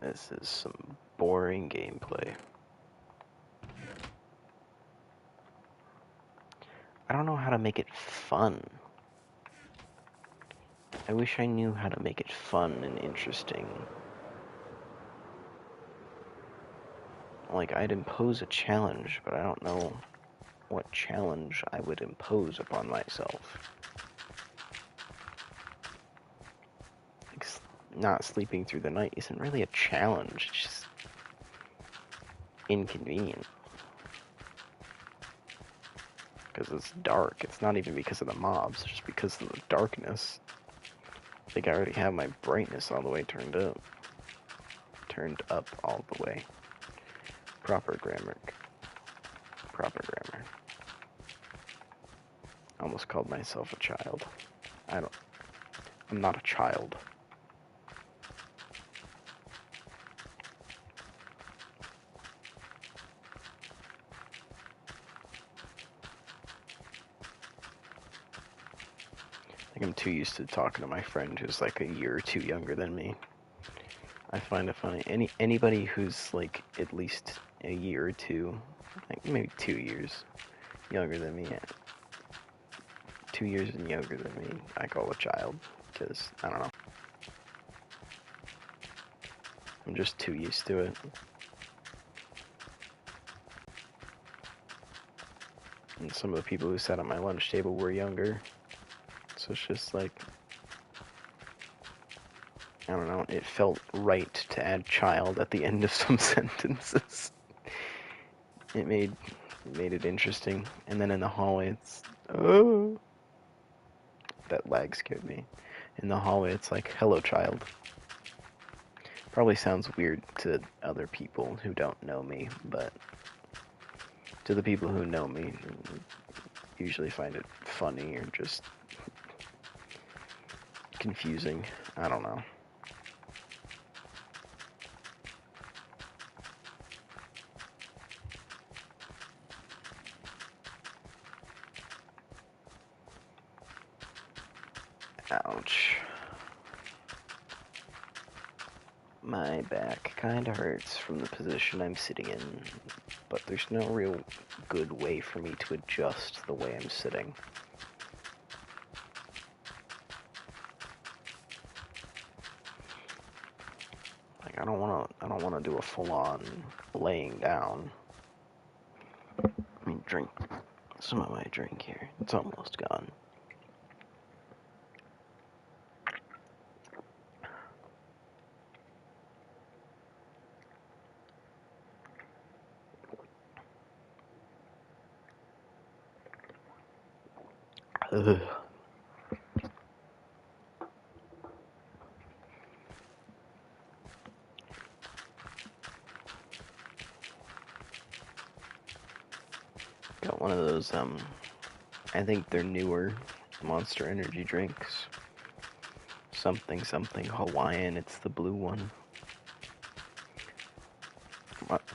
This is some boring gameplay. I don't know how to make it fun. I wish I knew how to make it fun and interesting. Like, I'd impose a challenge, but I don't know what challenge I would impose upon myself. Like, not sleeping through the night isn't really a challenge, it's just inconvenient. Because it's dark. It's not even because of the mobs, it's just because of the darkness. I think I already have my brightness all the way turned up. Turned up all the way. Proper grammar. Proper grammar. I almost called myself a child. I'm not a child. I think I'm too used to talking to my friend who's like a year or two younger than me. I find it funny. Anybody who's like at least a year or two, like maybe 2 years younger than me, 2 years and younger than me, I call a child, because, I don't know. I'm just too used to it. And some of the people who sat at my lunch table were younger. So it's just like, I don't know, it felt right to add child at the end of some sentences. It made it interesting. And then in the hallway, it's, oh, that lag scared me. In the hallway, it's like, hello, child. Probably sounds weird to other people who don't know me, but to the people who know me, usually find it funny or just confusing. I don't know. Ouch. My back kinda hurts from the position I'm sitting in, but there's no real good way for me to adjust the way I'm sitting. Like, I don't wanna do a full-on laying down. Let me drink some of my drink here. It's almost gone. Ugh. Got one of those, I think they're newer Monster Energy drinks. Something Hawaiian, it's the blue one.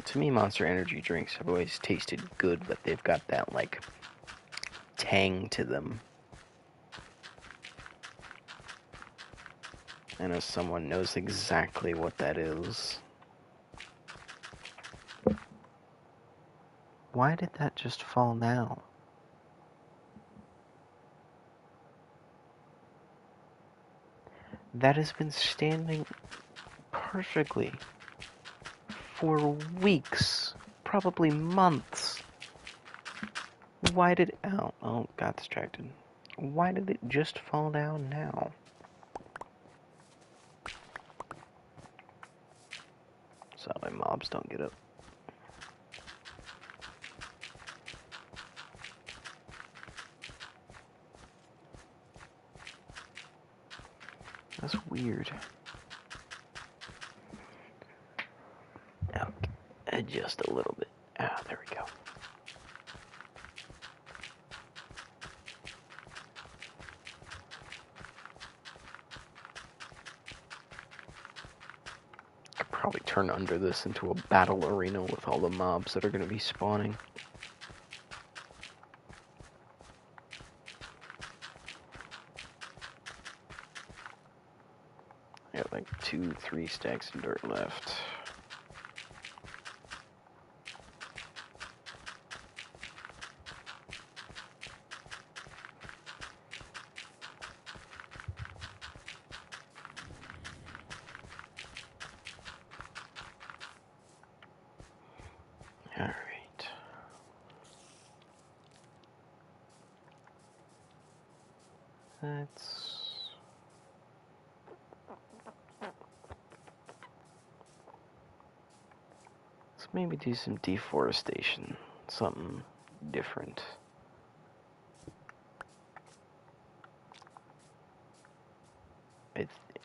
To me, Monster Energy drinks have always tasted good, but they've got that, like, tang to them. I know someone knows exactly what that is. Why did that just fall down? That has been standing perfectly for weeks, probably months. Why did it... Oh, got distracted. Why did it just fall down now? So my mobs don't get up. That's weird. Okay, adjust a little bit. Ah, there we go. Could probably turn under this into a battle arena with all the mobs that are going to be spawning. I got like 2-3 stacks of dirt left. Alright. Let's maybe do some deforestation. Something different.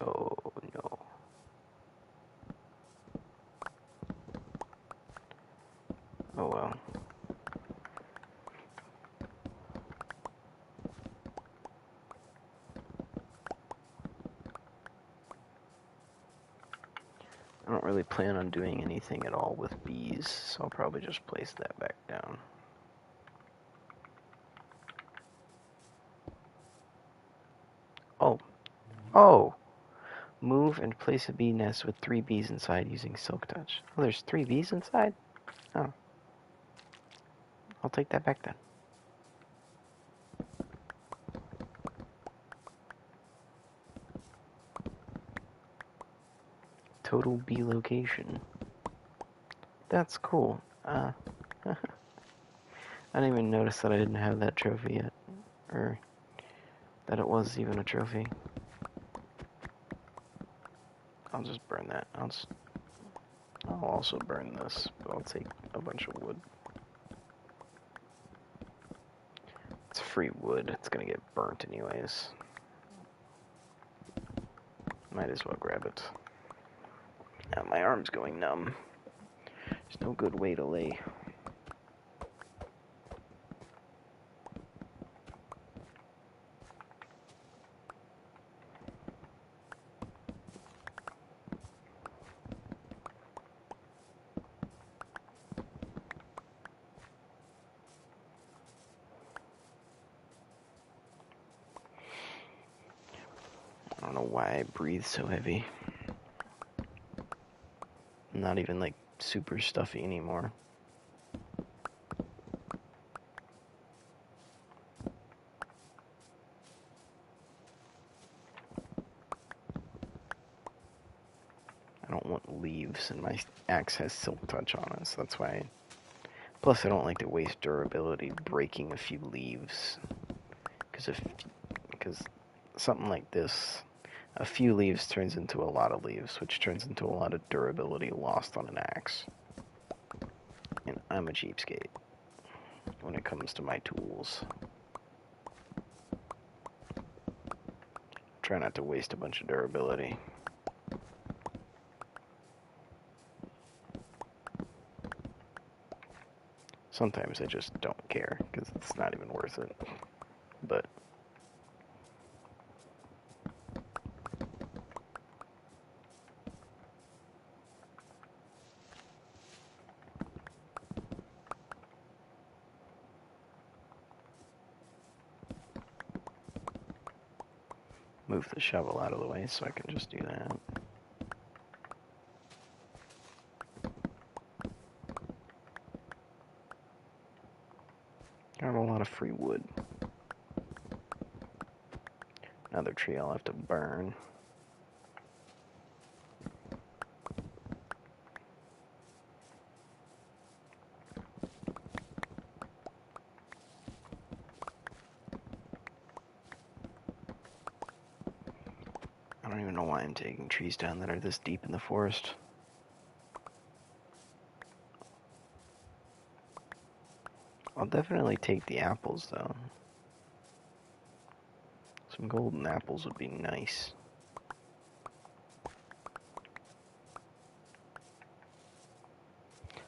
Oh no. Oh well. I don't really plan on doing anything at all with bees, so I'll probably just place that back down. Oh! Move and place a bee nest with 3 bees inside using Silk Touch. Oh, there's 3 bees inside? Oh. I'll take that back then. Total B location. That's cool. I didn't even notice that I didn't have that trophy yet. Or that it was even a trophy. I'll just burn that. I'll also burn this, but I'll take a bunch of wood. It's free wood. It's gonna get burnt anyways. Might as well grab it. Now my arm's going numb. There's no good way to lay. I don't know why I breathe so heavy. I'm not even like super stuffy anymore. I don't want leaves, and my axe has silk touch on it, so that's why. Plus, I don't like to waste durability breaking a few leaves, because something like this, a few leaves turns into a lot of leaves, which turns into a lot of durability lost on an axe. And I'm a cheapskate when it comes to my tools. Try not to waste a bunch of durability. Sometimes I just don't care, because it's not even worth it. But move the shovel out of the way so I can just do that. Got a lot of free wood. Another tree I'll have to burn. I don't even know why I'm taking trees down that are this deep in the forest. I'll definitely take the apples, though. Some golden apples would be nice.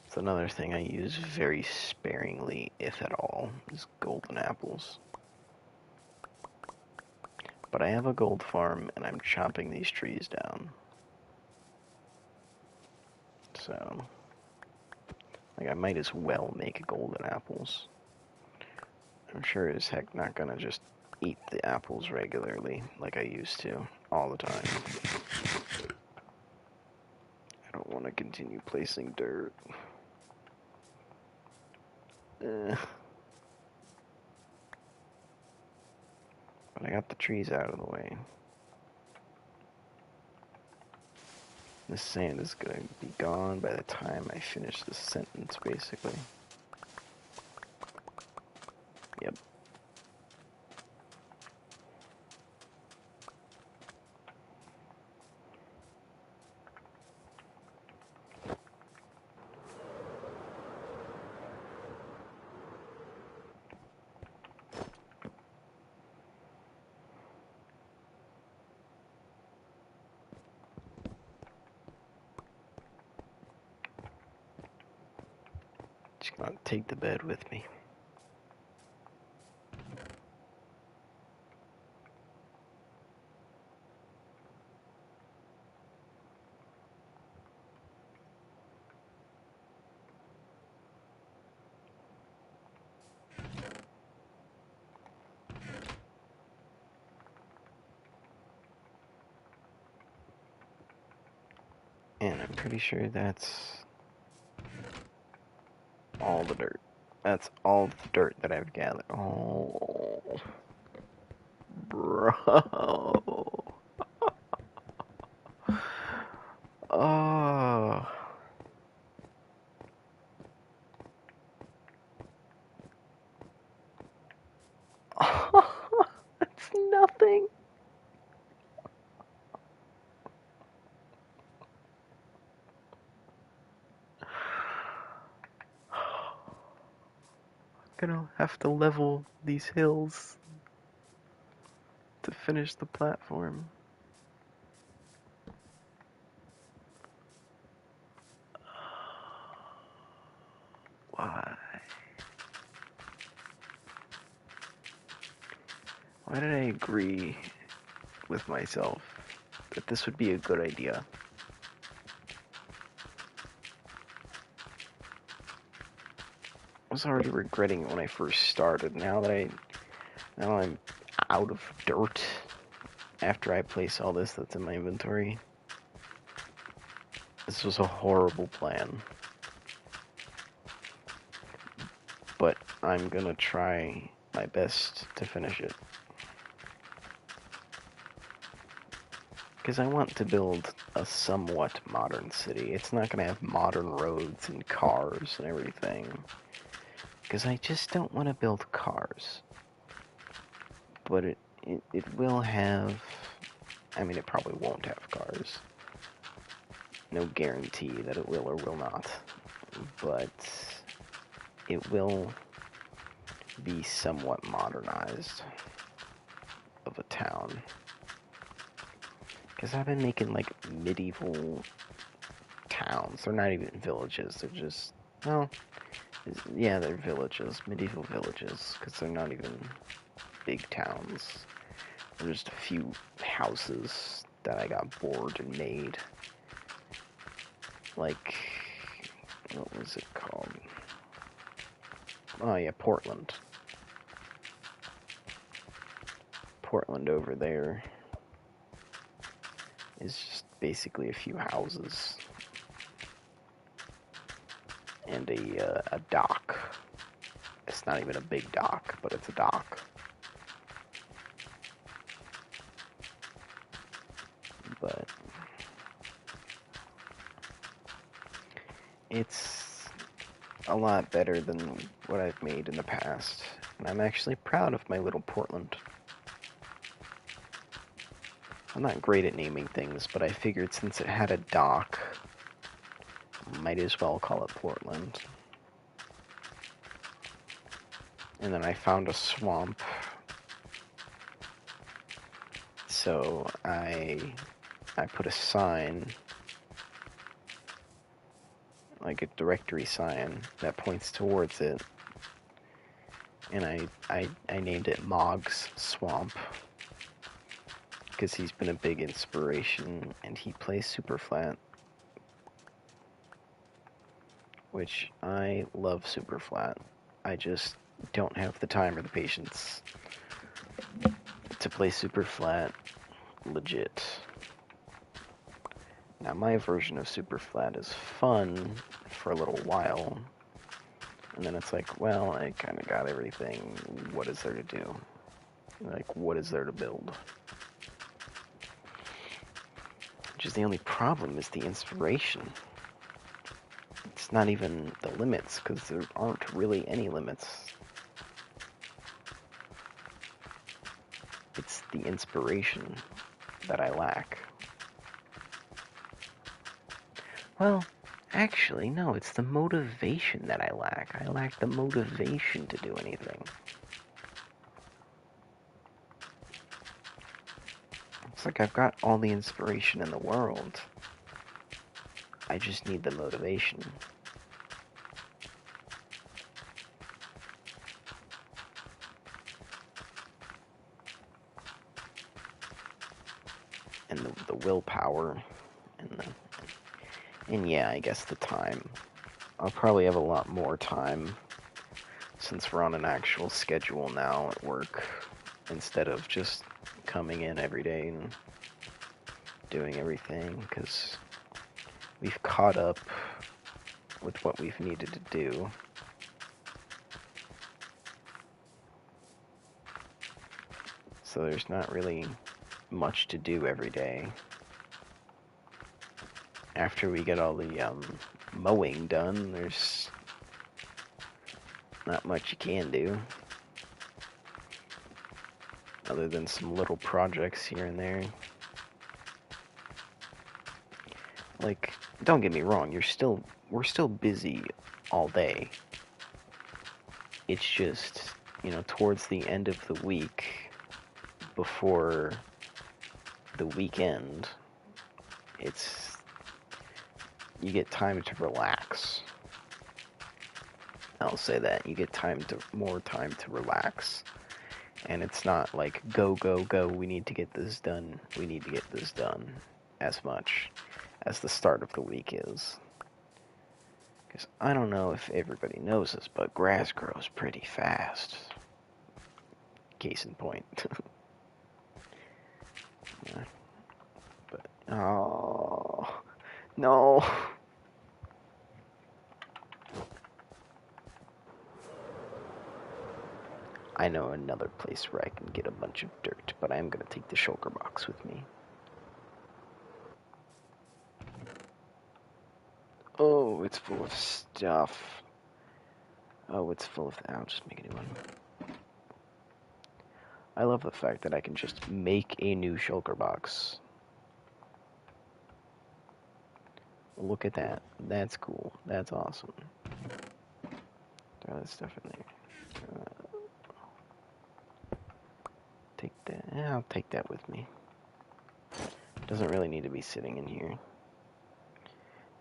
It's another thing I use very sparingly, if at all, is golden apples. But I have a gold farm, and I'm chopping these trees down. So, like, I might as well make golden apples. I'm sure as heck not gonna just eat the apples regularly, like I used to, all the time. I don't want to continue placing dirt. But I got the trees out of the way. This sand is going to be gone by the time I finish this sentence, basically. Yep. Just gonna take the bed with me. And I'm pretty sure that's all the dirt. That's all the dirt that I've gathered. Oh, bro. Oh. Gonna have to level these hills to finish the platform. Why? Why did I agree with myself that this would be a good idea? I was already regretting it when I first started. Now I'm out of dirt after I place all this that's in my inventory. This was a horrible plan. But I'm gonna try my best to finish it. Because I want to build a somewhat modern city. It's not gonna have modern roads and cars and everything. Because I just don't want to build cars. But it will have... I mean, it probably won't have cars. No guarantee that it will or will not. But it will be somewhat modernized of a town. Because I've been making, like, medieval towns. They're not even villages. They're just... Well, yeah, they're villages. Medieval villages. Because they're not even big towns. They're just a few houses that I got bored and made. Like... What was it called? Oh, yeah, Portland. Portland over there is just basically a few houses and a dock. It's not even a big dock, but it's a dock. But it's a lot better than what I've made in the past, and I'm actually proud of my little Portland. I'm not great at naming things, but I figured since it had a dock, might as well call it Portland. And then I found a swamp, so I put a sign, like a directory sign that points towards it, and I named it Mog's Swamp, because he's been a big inspiration, and he plays super flat, which I love super flat. I just don't have the time or the patience to play super flat legit. Now my version of super flat is fun for a little while, and then it's like, well, I kind of got everything. What is there to do? Like, what is there to build? Which is the only problem, is the inspiration. It's not even the limits, because there aren't really any limits. It's the inspiration that I lack. Well, actually, no, it's the motivation that I lack. I lack the motivation to do anything. It's like I've got all the inspiration in the world. I just need the motivation. And the willpower. And yeah, I guess the time. I'll probably have a lot more time since we're on an actual schedule now at work, instead of just coming in every day and doing everything, because we've caught up with what we've needed to do. So there's not really much to do every day. After we get all the mowing done, there's not much you can do, other than some little projects here and there. Like, don't get me wrong, we're still busy all day. It's just, towards the end of the week, before the weekend, you get time to relax. I'll say that. You get more time to relax. And it's not like, go, go, go, we need to get this done, as much as the start of the week is. Because I don't know if everybody knows this, but grass grows pretty fast. Case in point. Yeah. But, oh, no. I know another place where I can get a bunch of dirt, but I'm going to take the shulker box with me. Oh, it's full of stuff. Oh, it's full of... I'll just make a new one. I love the fact that I can just make a new shulker box. Look at that. That's cool. That's awesome. Throw that stuff in there. Take that. I'll take that with me. Doesn't really need to be sitting in here.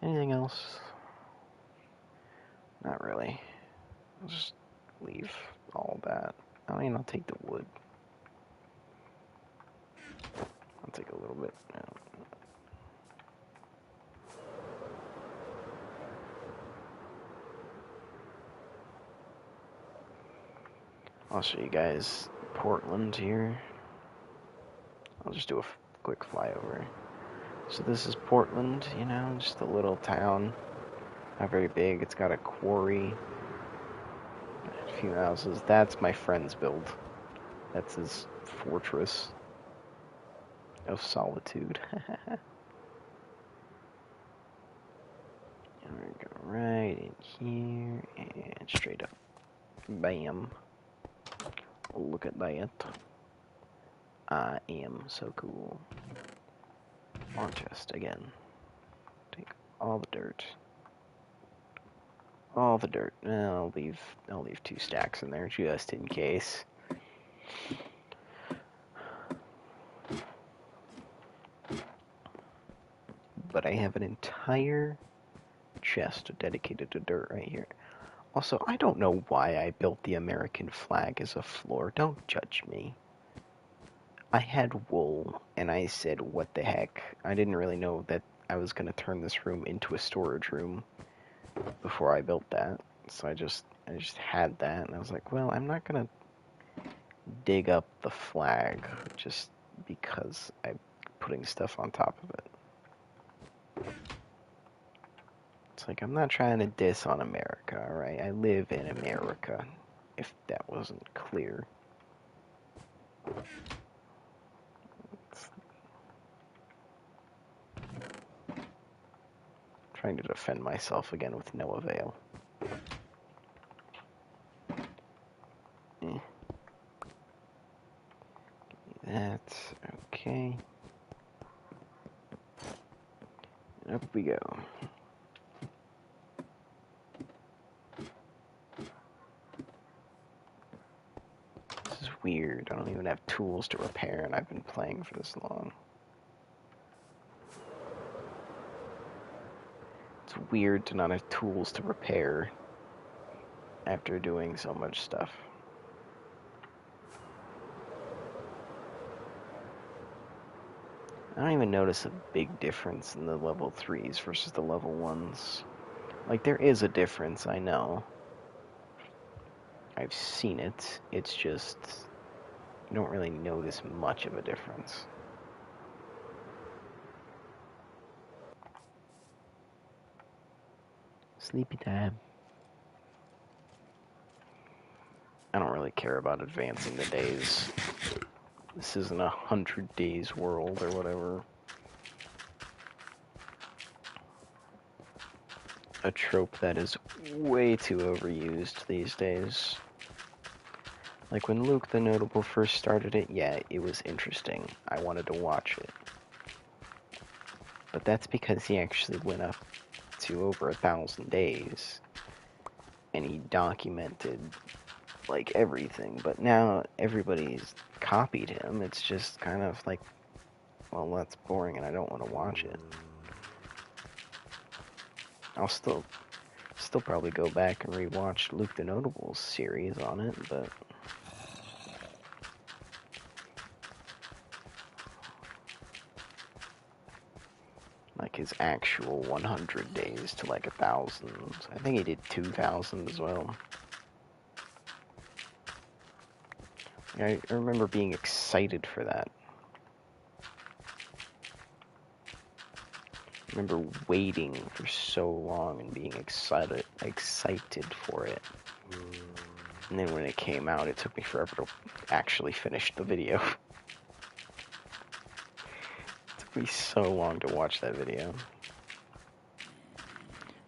Anything else? Not really. I'll just leave all that. I mean, I'll take the wood. I'll take a little bit. I'll show you guys Portland here. I'll just do a quick flyover. So this is Portland, just a little town. Not very big. It's got a quarry, a few houses. That's my friend's build. That's his fortress of solitude. And we're gonna go right in here and straight up. Bam. Look at that. I am so cool. On chest again. Take all the dirt. All the dirt. I'll leave 2 stacks in there just in case. But I have an entire chest dedicated to dirt right here. Also, I don't know why I built the American flag as a floor. Don't judge me. I had wool, and I said, what the heck? I didn't really know that I was going to turn this room into a storage room before I built that. So I just had that, and I was like, well, I'm not going to dig up the flag just because I'm putting stuff on top of it. It's like, I'm not trying to diss on America, alright? I live in America, if that wasn't clear. Trying to defend myself again with no avail. That's okay. Up we go. This is weird. I don't even have tools to repair, and I've been playing for this long. It's weird to not have tools to repair after doing so much stuff. I don't even notice a big difference in the level 3s versus the level 1s. Like, there is a difference, I know. I've seen it. It's just, you don't really notice much of a difference. Sleepy time. I don't really care about advancing the days. This isn't 100 days world or whatever. A trope that is way too overused these days. Like when Luke the Notable first started it, yeah, it was interesting. I wanted to watch it. But that's because he actually went up to over 1,000 days. And he documented like everything, but now everybody's copied him. It's just kind of like, well, that's boring and I don't want to watch it. I'll still probably go back and rewatch Luke the Notable's series on it, but like his actual 100 days to like 1,000. I think he did 2,000 as well. I remember being excited for that. I remember waiting for so long and being excited for it. And then when it came out, it took me forever to actually finish the video. It took me so long to watch that video.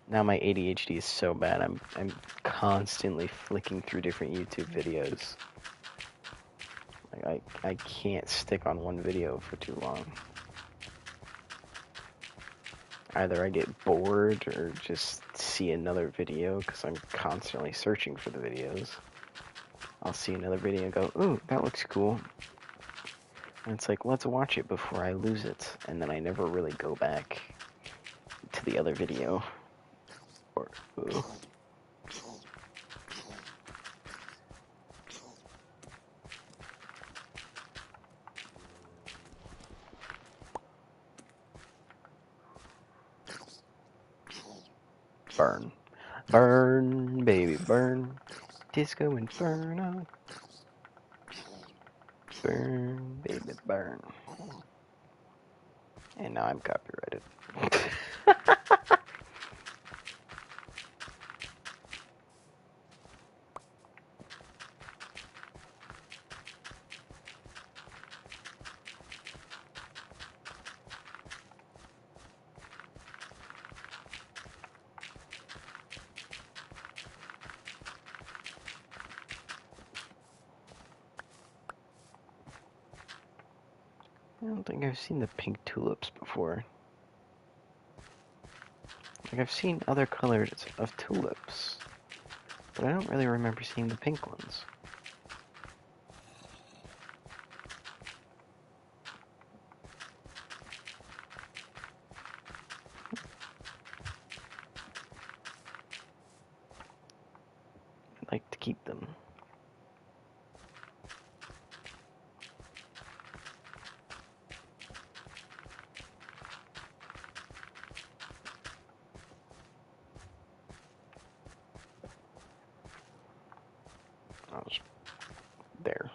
Now my ADHD is so bad, I'm constantly flicking through different YouTube videos. Like I can't stick on one video for too long. Either I get bored or just see another video because I'm constantly searching for the videos. I'll see another video and go, ooh, that looks cool. And it's like, let's watch it before I lose it. And then I never really go back to the other video. Or, ooh. Burn. Burn, baby, burn. Disco Inferno. Burn, baby, burn. And now I'm copyrighted. I don't think I've seen the pink tulips before. Like, I've seen other colors of tulips, but I don't really remember seeing the pink ones. I'd like to keep them. I was there.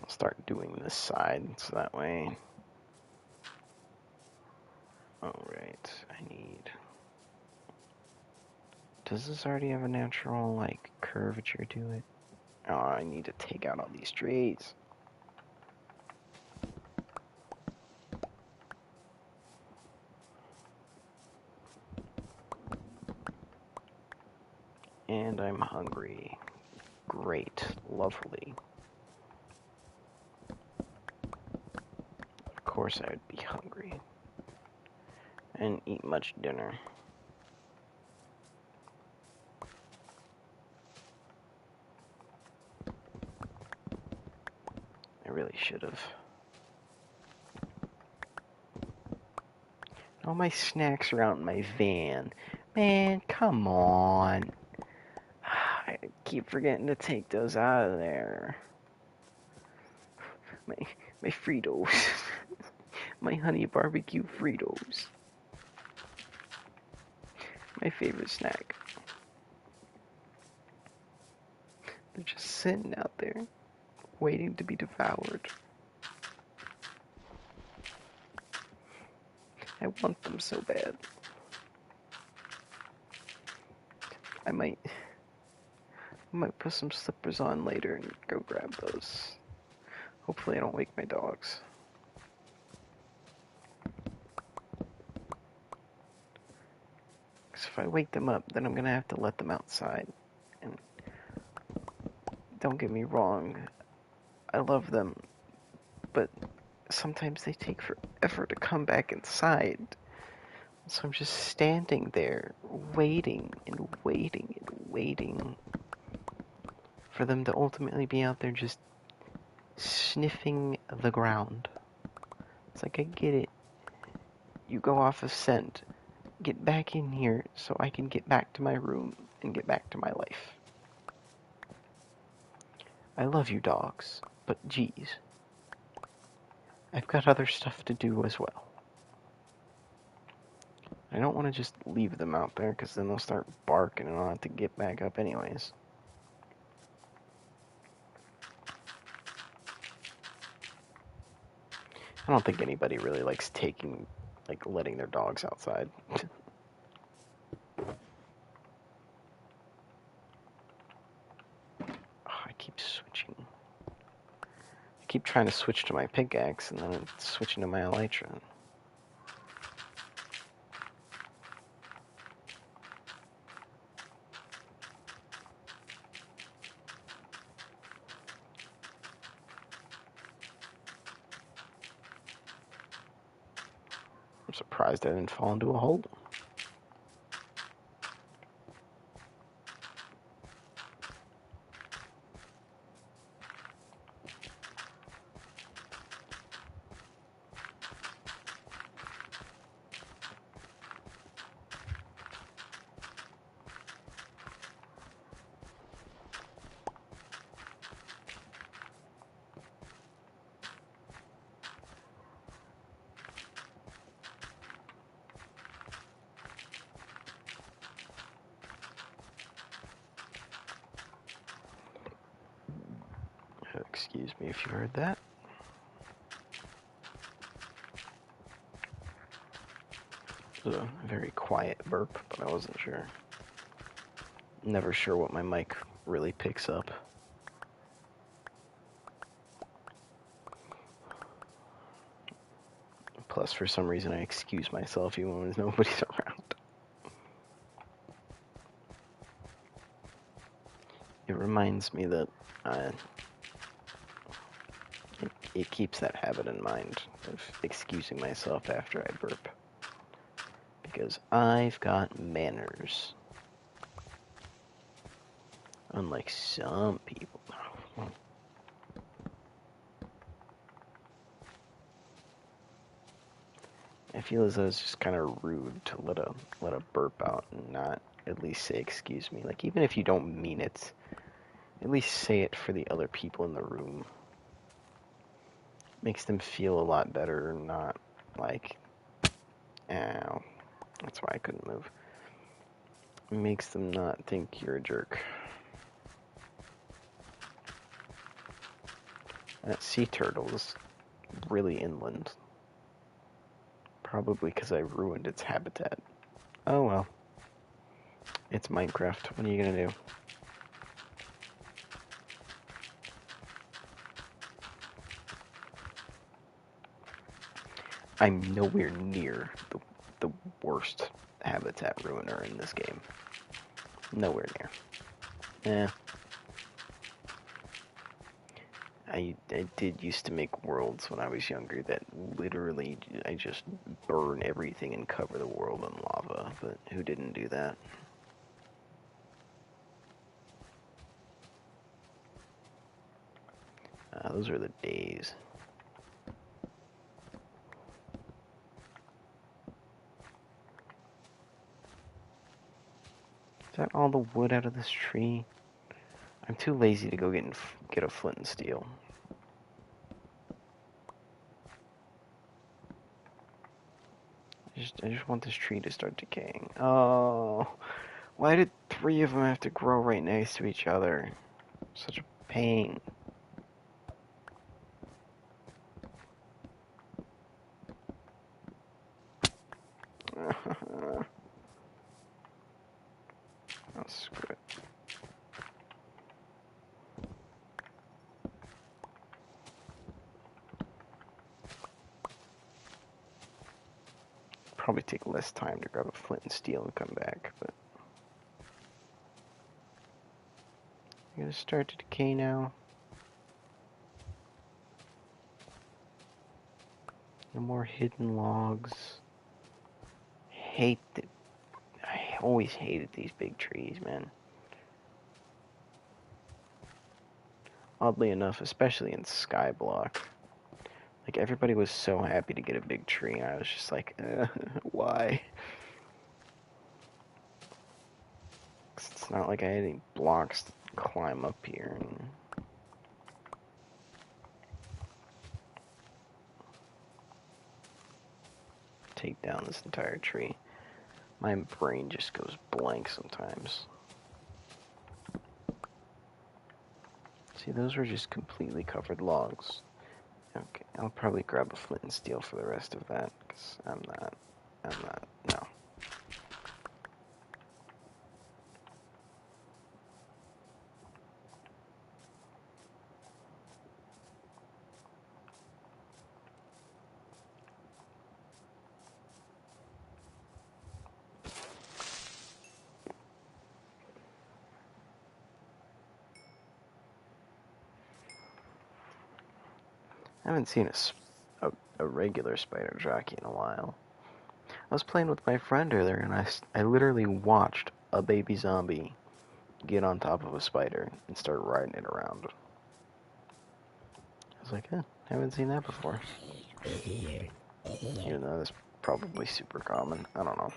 I'll start doing this side so that way. Alright, I need. Does this already have a natural, like, curvature to it? Oh, I need to take out all these trees. And I'm hungry. Great. Lovely. Of course I would be hungry. And eat much dinner. I really should have. All my snacks are out in my van. Man, come on. I keep forgetting to take those out of there. My Fritos. My honey barbecue Fritos. My favorite snack. They're just sitting out there, waiting to be devoured. I want them so bad. I might put some slippers on later and go grab those. Hopefully I don't wake my dogs. Because if I wake them up, then I'm going to have to let them outside. And don't get me wrong, I love them. But sometimes they take forever to come back inside. So I'm just standing there, waiting and waiting and waiting for them to ultimately be out there just sniffing the ground. It's like, I get it. You go off of scent. Get back in here so I can get back to my room and get back to my life. I love you, dogs, but geez, I've got other stuff to do as well. I don't want to just leave them out there because then they'll start barking and I'll have to get back up anyways. I don't think anybody really likes letting their dogs outside. I keep switching. I keep trying to switch to my pickaxe and then it's switching to my elytra. I'm surprised I didn't fall into a hole. Excuse me if you heard that. It was a very quiet burp, but I wasn't sure. Never sure what my mic really picks up. Plus, for some reason, I excuse myself even when nobody's around. It reminds me that it keeps that habit in mind of excusing myself after I burp. Because I've got manners. Unlike some people. I feel as though it's just kind of rude to let a burp out and not at least say excuse me. Like, even if you don't mean it, at least say it for the other people in the room. Makes them feel a lot better, not like, ow, that's why I couldn't move. It makes them not think you're a jerk. That sea turtle is really inland. Probably because I ruined its habitat. Oh well. It's Minecraft. What are you gonna do? I'm nowhere near the worst habitat ruiner in this game. Nowhere near. I did used to make worlds when I was younger that literally I just burn everything and cover the world in lava, but who didn't do that? Those are the days. Is that all the wood out of this tree? I'm too lazy to go get a flint and steel. I just want this tree to start decaying. Oh, why did 3 of them have to grow right next to each other? Such a pain. Oh, screw it. Probably take less time to grab a flint and steel and come back, but I'm gonna start to decay now. No more hidden logs. I always hated these big trees, man. Oddly enough, especially in Skyblock. Like, everybody was so happy to get a big tree, and I was just like, why? It's not like I had any blocks to climb up here and take down this entire tree. My brain just goes blank sometimes. See, those were just completely covered logs. Okay, I'll probably grab a flint and steel for the rest of that, because no. I haven't seen a regular spider jockey in a while. I was playing with my friend earlier, and I literally watched a baby zombie get on top of a spider and start riding it around. I was like, haven't seen that before. Even though that's probably super common. I don't know.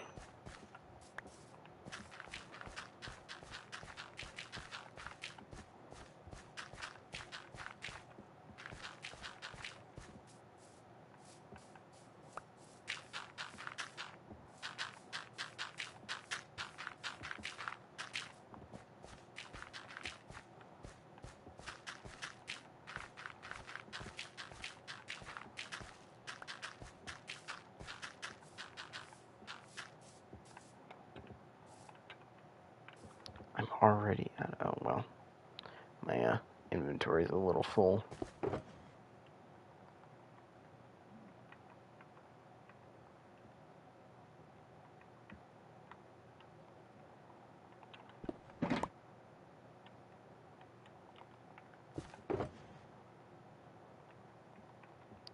I'm already at, oh well, my inventory is a little full.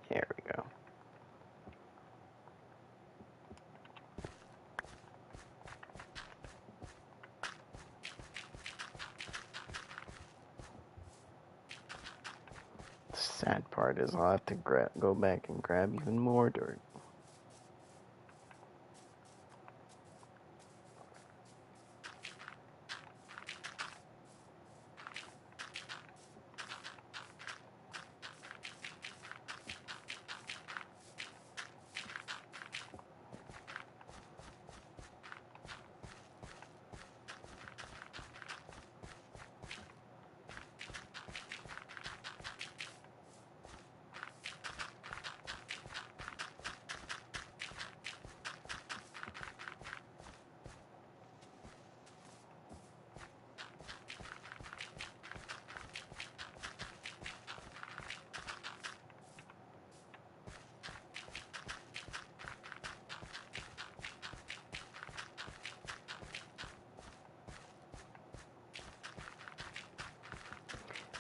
There we go. The sad part is I'll have to go back and grab even more dirt.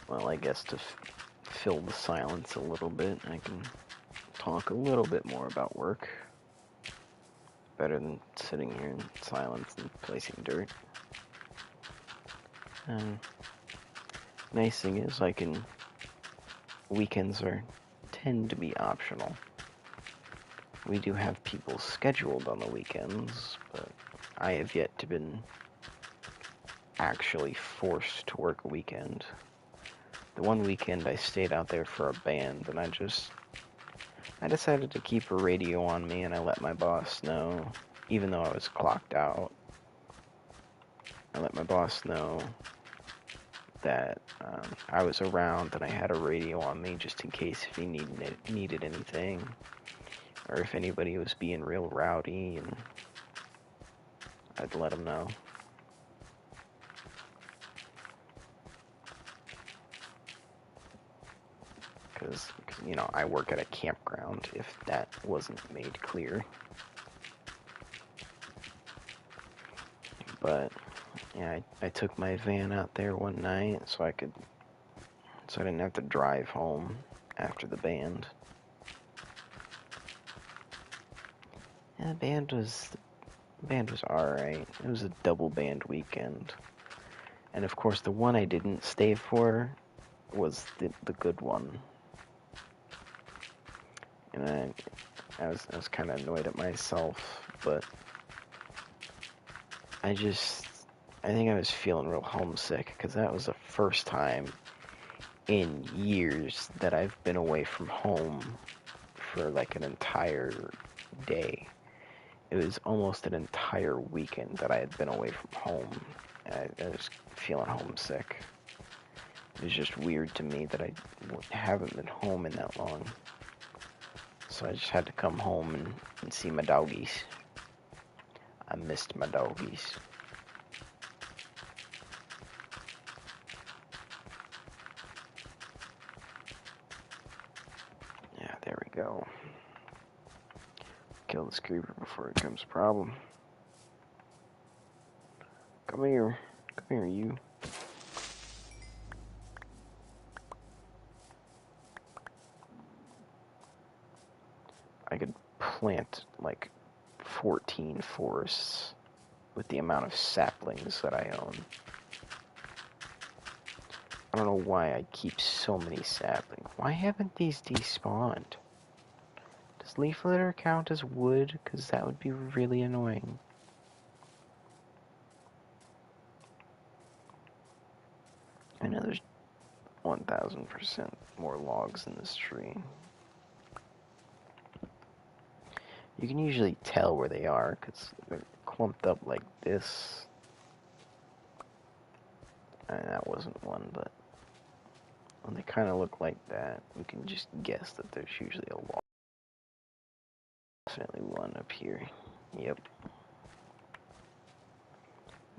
Well, I guess to fill the silence a little bit, I can talk a little bit more about work. Better than sitting here in silence and placing dirt. Nice thing is weekends tend to be optional. We do have people scheduled on the weekends, but I have yet to been actually forced to work a weekend. The one weekend I stayed out there for a band, and I decided to keep a radio on me, and I let my boss know, even though I was clocked out, I let my boss know that I was around and I had a radio on me just in case if he needed anything, or if anybody was being real rowdy, and I'd let him know. Because, I work at a campground, if that wasn't made clear. But, yeah, I took my van out there one night so I didn't have to drive home after the band. Yeah, the band was alright. It was a double band weekend. And of course the one I didn't stay for was the good one. And I was kinda annoyed at myself, but I think I was feeling real homesick because that was the first time in years that I've been away from home for like an entire day. It was almost an entire weekend that I had been away from home. I was feeling homesick. It was just weird to me that I haven't been home in that long. So I just had to come home and see my doggies. I missed my doggies. Yeah, there we go. Kill this creeper before it becomes a problem. Come here. Come here, you. I could plant like 14 forests with the amount of saplings that I own. I don't know why I keep so many saplings. Why haven't these despawned? Does leaf litter count as wood? Because that would be really annoying. I know there's 1000% more logs in this tree. You can usually tell where they are because they're clumped up like this. And that wasn't one, but when they kind of look like that, you can just guess that there's usually a log. Definitely one up here. Yep.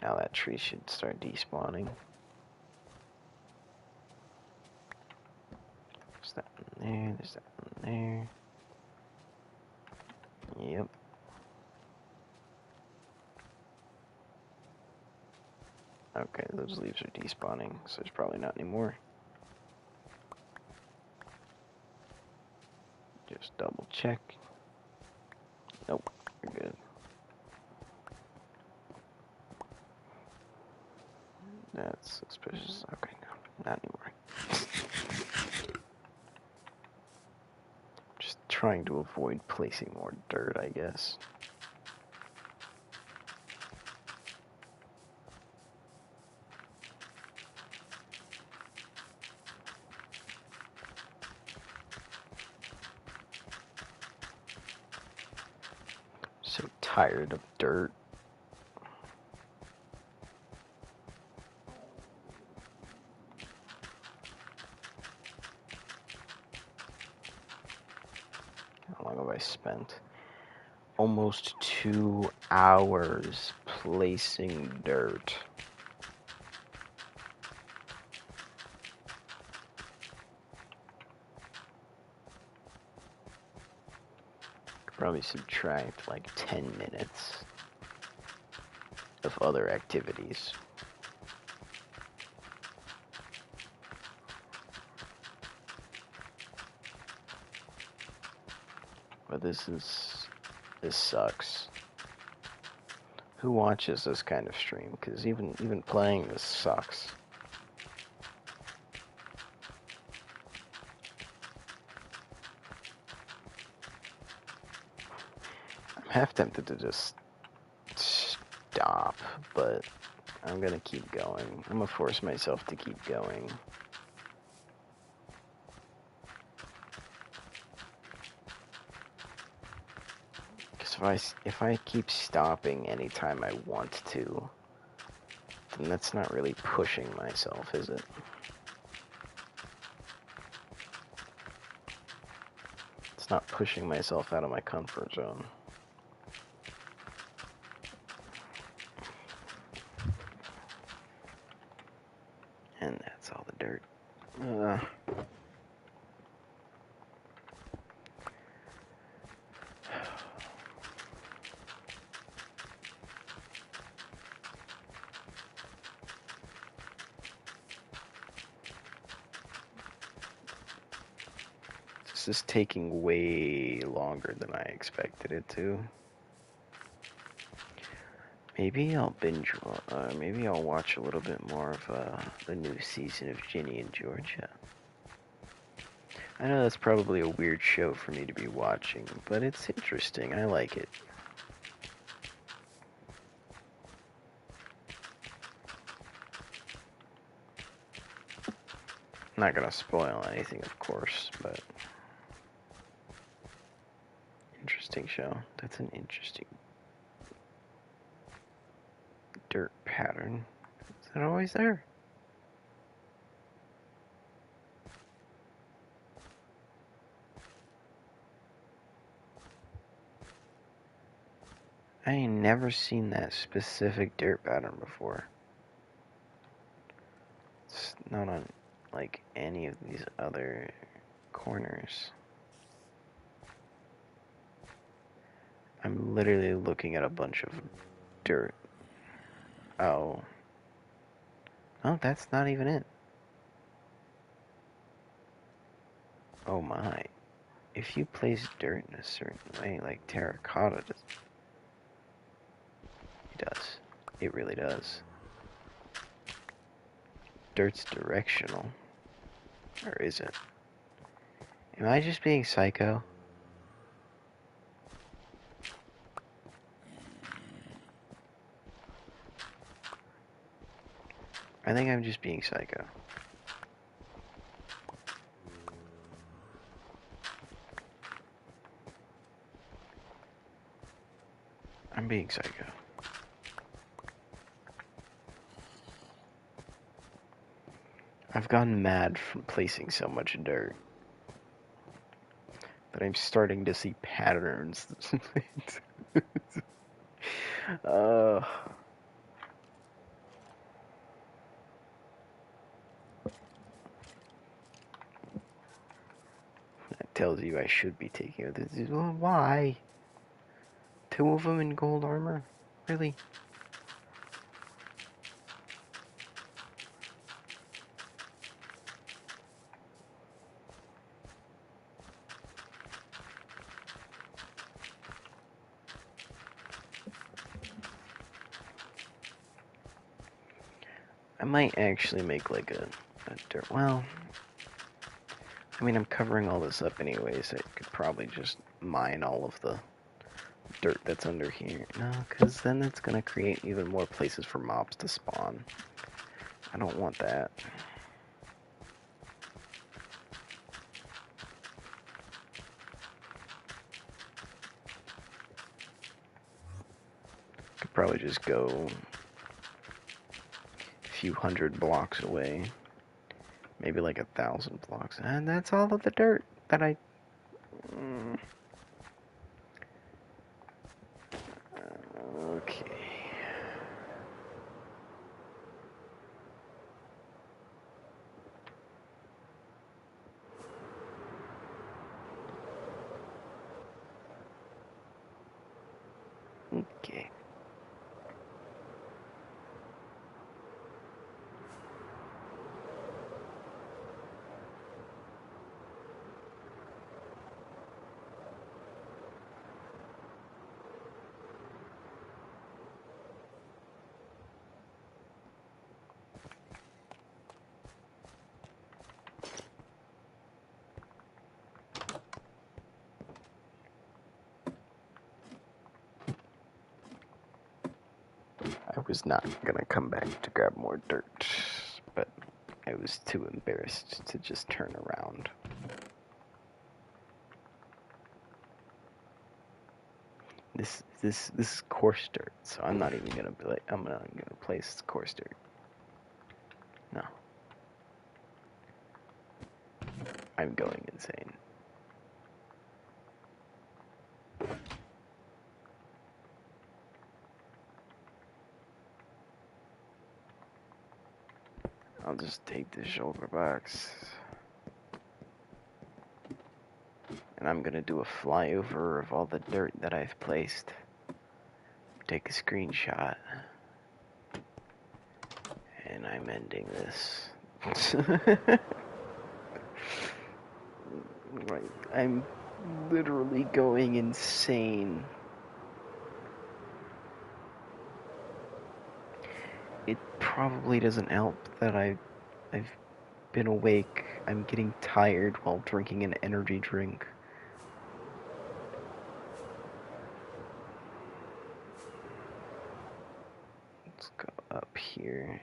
Now that tree should start despawning. There's that one there, there's that one there. Yep. Okay, those leaves are despawning, so there's probably not any more. Just double check. Nope, you're good. That's suspicious. Okay, no, not anymore. Just trying to avoid placing more dirt, I guess. So tired of dirt. How long have I spent? Almost 2 hours placing dirt. Could probably subtract like 10 minutes of other activities. But this sucks. Who watches this kind of stream? Because even playing this sucks. I'm half tempted to just stop, but I'm gonna keep going. I'm gonna force myself to keep going. Because if I keep stopping anytime I want to, then that's not really pushing myself, is it? It's not pushing myself out of my comfort zone. And that's all the dirt. This is taking way longer than I expected it to. Maybe I'll binge. Maybe I'll watch a little bit more of the new season of Ginny and Georgia. I know that's probably a weird show for me to be watching, but it's interesting. I like it. I'm not gonna spoil anything, of course, but interesting show. That's an interesting dirt pattern. Is that always there? I ain't never seen that specific dirt pattern before. It's not on, like, any of these other corners. I'm literally looking at a bunch of dirt. Oh. Oh, that's not even it. Oh my. If you place dirt in a certain way, like terracotta does, it does. It really does. Dirt's directional. Or is it? Am I just being psycho? I think I'm just being psycho. I'm being psycho. I've gone mad from placing so much dirt that I'm starting to see patterns. uh, that tells you I should be taking it. Why? 2 of them in gold armor? Really? I might actually make like a dirt. Well, I mean, I'm covering all this up anyways. I could probably just mine all of the dirt that's under here. No, because then it's going to create even more places for mobs to spawn. I don't want that. Could probably just go a few hundred blocks away. Maybe like 1,000 blocks. And that's all of the dirt that I... Okay. Okay. I was not gonna come back to grab more dirt, but I was too embarrassed to just turn around. This is coarse dirt, so I'm not even gonna be like, I'm not gonna place coarse dirt. No. I'm going insane. I'll just take the shoulder box. And I'm gonna do a flyover of all the dirt that I've placed. Take a screenshot. And I'm ending this. Right. I'm literally going insane. probably doesn't help that I've been awake. I'm getting tired while drinking an energy drink. Let's go up here.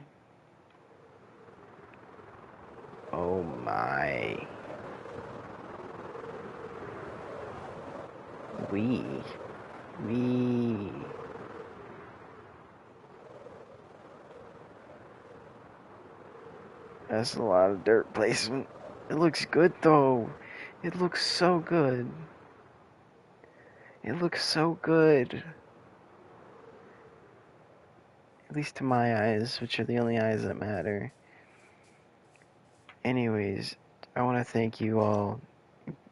Oh my. Wee. Wee. That's a lot of dirt placement. It looks good though. It looks so good. It looks so good. At least to my eyes, which are the only eyes that matter. Anyways, I want to thank you all.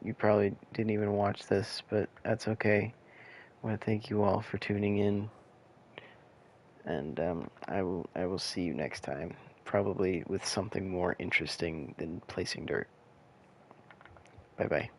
You probably didn't even watch this, but that's okay. I want to thank you all for tuning in, and I will see you next time, probably with something more interesting than placing dirt. Bye bye.